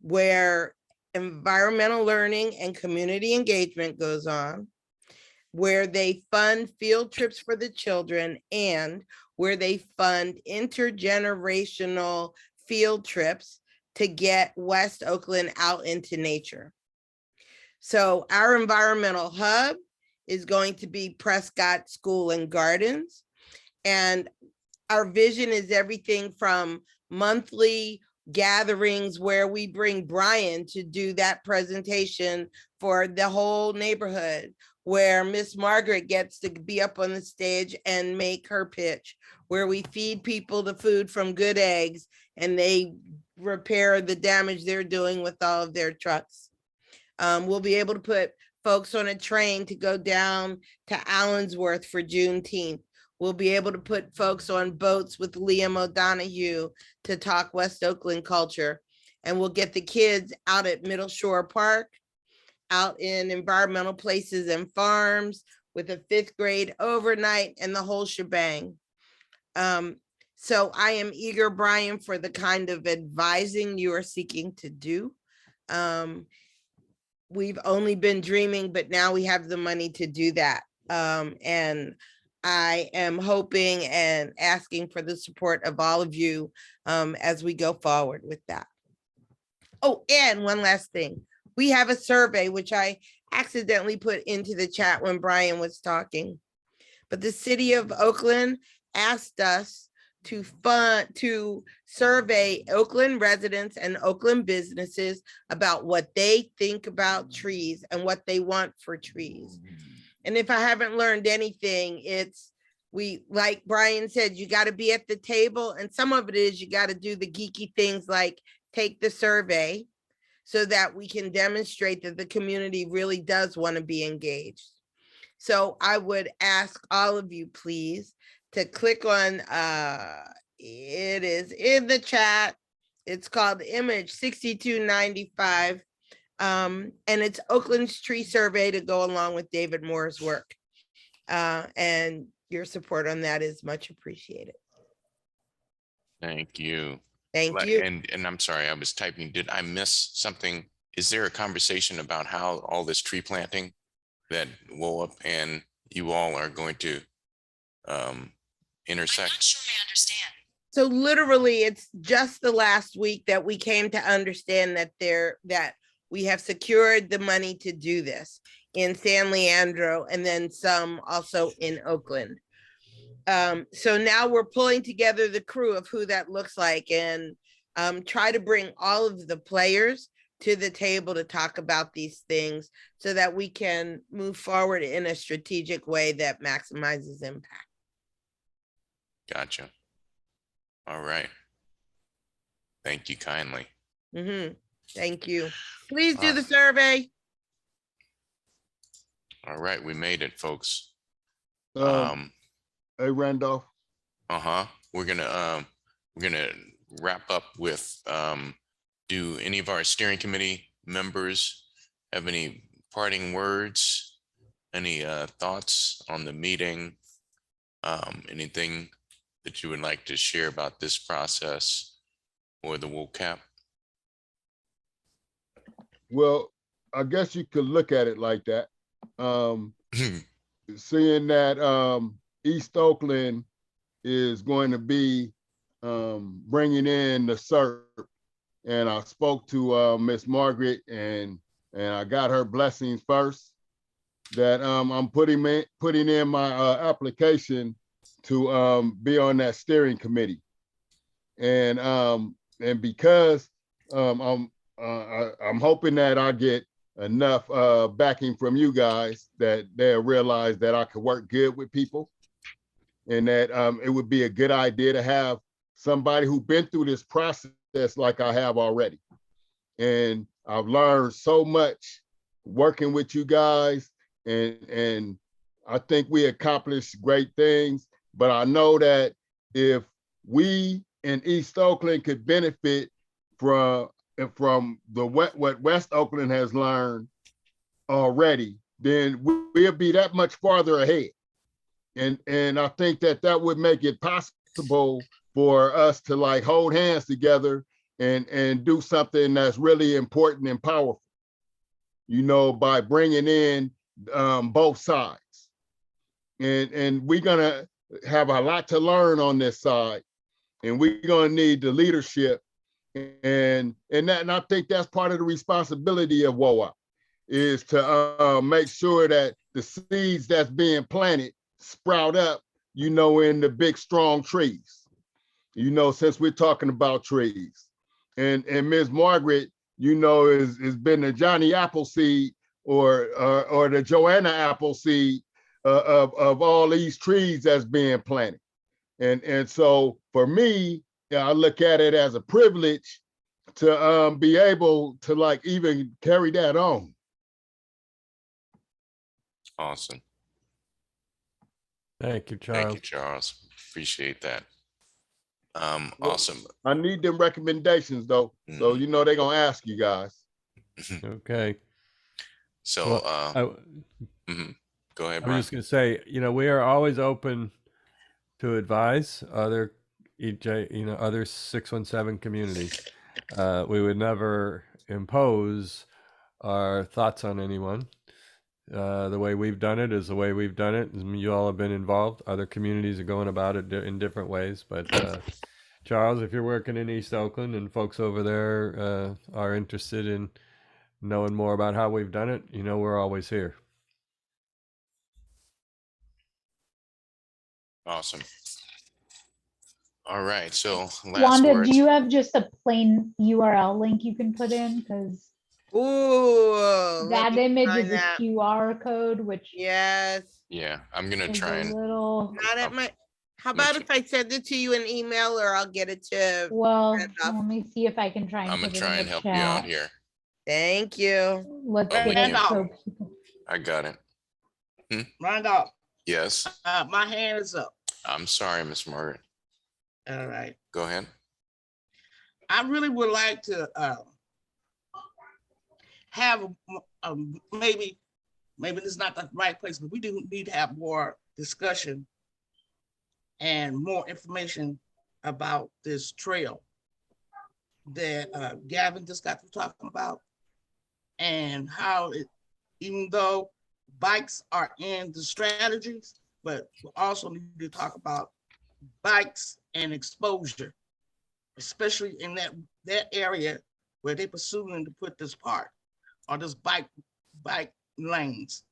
where environmental learning and community engagement goes on, where they fund field trips for the children, and where they fund intergenerational field trips to get West Oakland out into nature. So our environmental hub is going to be Prescott School and Gardens. And our vision is everything from monthly gatherings where we bring Brian to do that presentation for the whole neighborhood, where Miss Margaret gets to be up on the stage and make her pitch, where we feed people the food from Good Eggs and they repair the damage they're doing with all of their trucks. We'll be able to put folks on a train to go down to Allensworth for Juneteenth. We'll be able to put folks on boats with Liam O'Donoghue to talk West Oakland culture. And we'll get the kids out at Middle Shore Park, out in environmental places and farms with a 5th grade overnight and the whole shebang. So I am eager, Brian, for the kind of advising you are seeking to do. We've only been dreaming, but now we have the money to do that. And I am hoping and asking for the support of all of you as we go forward with that. Oh, and one last thing. We have a survey, which I accidentally put into the chat when Brian was talking. But the city of Oakland asked us to survey Oakland residents and Oakland businesses about what they think about trees and what they want for trees. And if I haven't learned anything, it's like Brian said, you got to be at the table. And some of it is you got to do the geeky things like take the survey so that we can demonstrate that the community really does want to be engaged. So I would ask all of you, please, to click on, it is in the chat. It's called Image 6295. And it's Oakland's tree survey to go along with David Moore's work. And your support on that is much appreciated. Thank you. Thank you. And I'm sorry, I was typing. Did I miss something? Is there a conversation about how all this tree planting that WOCAP and you all are going to intersect? I'm not sure I understand. So literally, it's just the last week that we came to understand that we have secured the money to do this in San Leandro and then some also in Oakland. So now we're pulling together the crew of who that looks like and try to bring all of the players to the table to talk about these things so that we can move forward in a strategic way that maximizes impact. Gotcha. All right. Thank you kindly. Thank you. Please do the survey. All right, we made it, folks. Hey, Randolph. We're gonna wrap up with do any of our steering committee members have any parting words, any thoughts on the meeting, anything that you would like to share about this process or the WOCAP? Well, I guess you could look at it like that. Seeing that East Oakland is going to be bringing in the SERP, and I spoke to Miss Margaret and I got her blessings first that I'm putting in my application to be on that steering committee, and because I'm hoping that I get enough backing from you guys that they'll realize that I could work good with people, and that it would be a good idea to have somebody who's been through this process like I have already. And I've learned so much working with you guys, and I think we accomplished great things. But I know that if we in East Oakland could benefit from what West Oakland has learned already, then we'll be that much farther ahead. And I think that would make it possible for us to like hold hands together and do something that's really important and powerful, by bringing in both sides. And we're gonna have a lot to learn on this side, and we're gonna need the leadership. And I think that's part of the responsibility of WOCAP, is to make sure that the seeds that's being planted sprout up, in the big, strong trees, since we're talking about trees. And Ms. Margaret, has been the Johnny Appleseed or the Joanna Appleseed of all these trees that's being planted. And so for me, I look at it as a privilege to be able to like even carry that on. Awesome. Thank you, Charles. Thank you, Charles. Appreciate that. Awesome. I need them recommendations though. So they're gonna ask you guys. Okay. So go ahead, I'm Brian. just gonna say, we are always open to advise other other 617 communities. We would never impose our thoughts on anyone. The way we've done it is the way we've done it. You all have been involved. Other communities are going about it in different ways. But Charles, if you're working in East Oakland and folks over there are interested in knowing more about how we've done it, we're always here. Awesome. All right. So last Wanda, words. do you have just a plain URL link you can put in? Because that image is a QR code, which yes. Yeah, I'm gonna is try a and little. Not at my. How about if I send it to you in email, or I'll get it to? Well, let me see if I can try and. I'm gonna put it try in and the help you out chat. here. Thank you. Let's Oh, get it so people. I got it. Randolph, Yes. my hand is up. I'm sorry, Miss Margaret. All right. Go ahead. I really would like to have maybe this is not the right place, but we do need to have more discussion and more information about this trail that Gavin just got to talking about, and how it, even though bikes are in the strategies, but we also need to talk about bikes and exposure, especially in that area where they're pursuing to put this park or this bike lanes.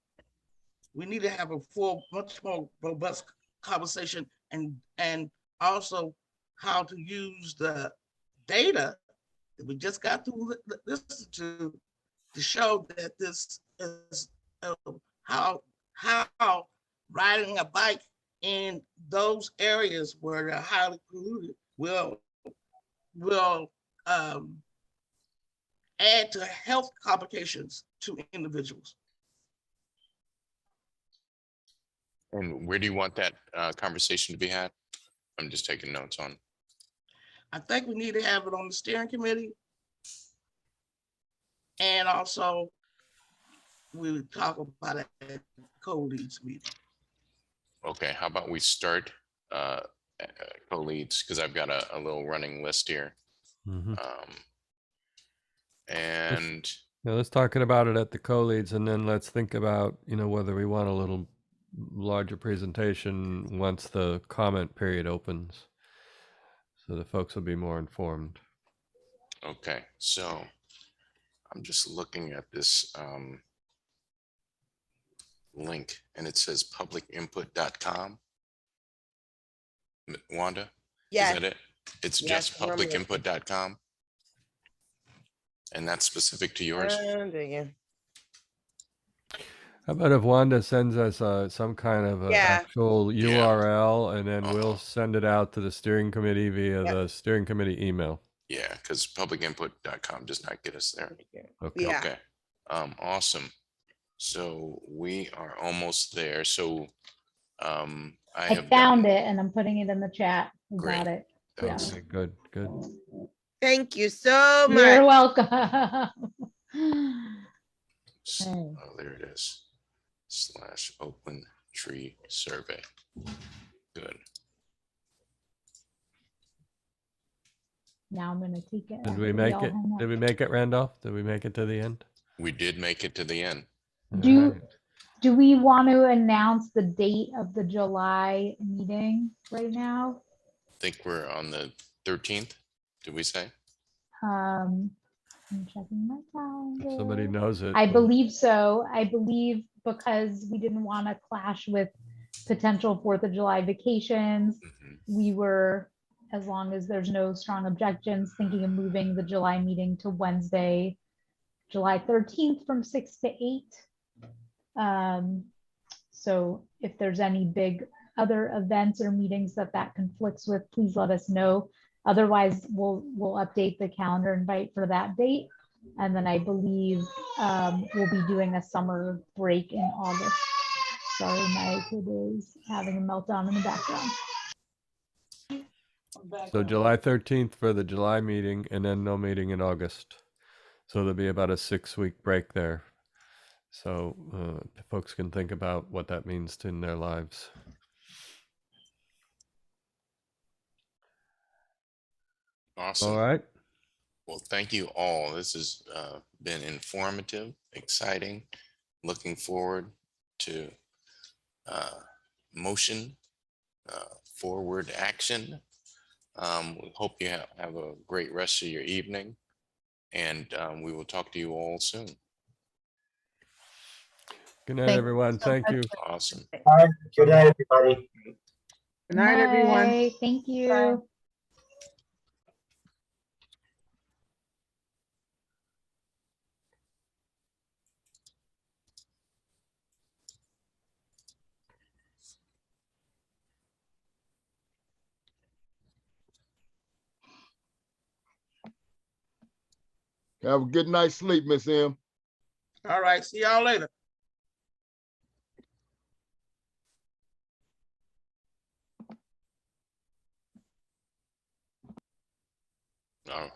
We need to have a much more robust conversation, and also how to use the data that we just got to listen to show that this is how riding a bike in those areas where they're highly polluted will add to health complications to individuals. And where do you want that conversation to be had? I'm just taking notes on. I think we need to have it on the steering committee. And also we would talk about it at the co-leads meeting. Okay, how about we start co-leads, because I've got a little running list here. And let's talk about it at the co-leads, and then let's think about whether we want a little larger presentation once the comment period opens, so the folks will be more informed. Okay, so I'm just looking at this link, and it says publicinput.com. Wanda? Yes. Is that it? It's Yes, just publicinput.com. And that's specific to yours? How about if Wanda sends us some kind of actual URL, and then we'll send it out to the steering committee via the steering committee email. Yeah, because publicinput.com does not get us there. Okay. Yeah. Okay. Awesome. So we are almost there. So I I have found done it and I'm putting it in the chat. We great. got it. Yeah. Thanks. Okay, good, good. Thank you so You're much. welcome. Oh, there it is. / Oakland tree survey. Good. Now I'm gonna take it. Did after we make all it? hang up. Did we make it, Randolph? Did we make it to the end? We did make it to the end. Do All right. do we want to announce the date of the July meeting right now? I think we're on the 13th. Did we say? I'm checking my calendar. If somebody knows it. I we'll- believe so. I believe because we didn't want to clash with potential 4th of July vacations. We were, as long as there's no strong objections, thinking of moving the July meeting to Wednesday, July 13th from 6 to 8. So if there's any big other events or meetings that conflicts with, please let us know. Otherwise, we'll update the calendar invite for that date. And then I believe we'll be doing a summer break in August. Sorry, my kid is having a meltdown in the background. So July 13th for the July meeting and then no meeting in August. So there'll be about a 6-week break there. So folks can think about what that means in their lives. Awesome. All right. Well, thank you all. This has been informative, exciting. Looking forward to motion, forward action. We hope you have a great rest of your evening, and we will talk to you all soon. Good night, Thank you everyone. so Thank much. you. Awesome. All right. Good night, everybody. Good night, everyone. Bye. Thank you. Have a good night's sleep, Miss M. All right, see y'all later. All right.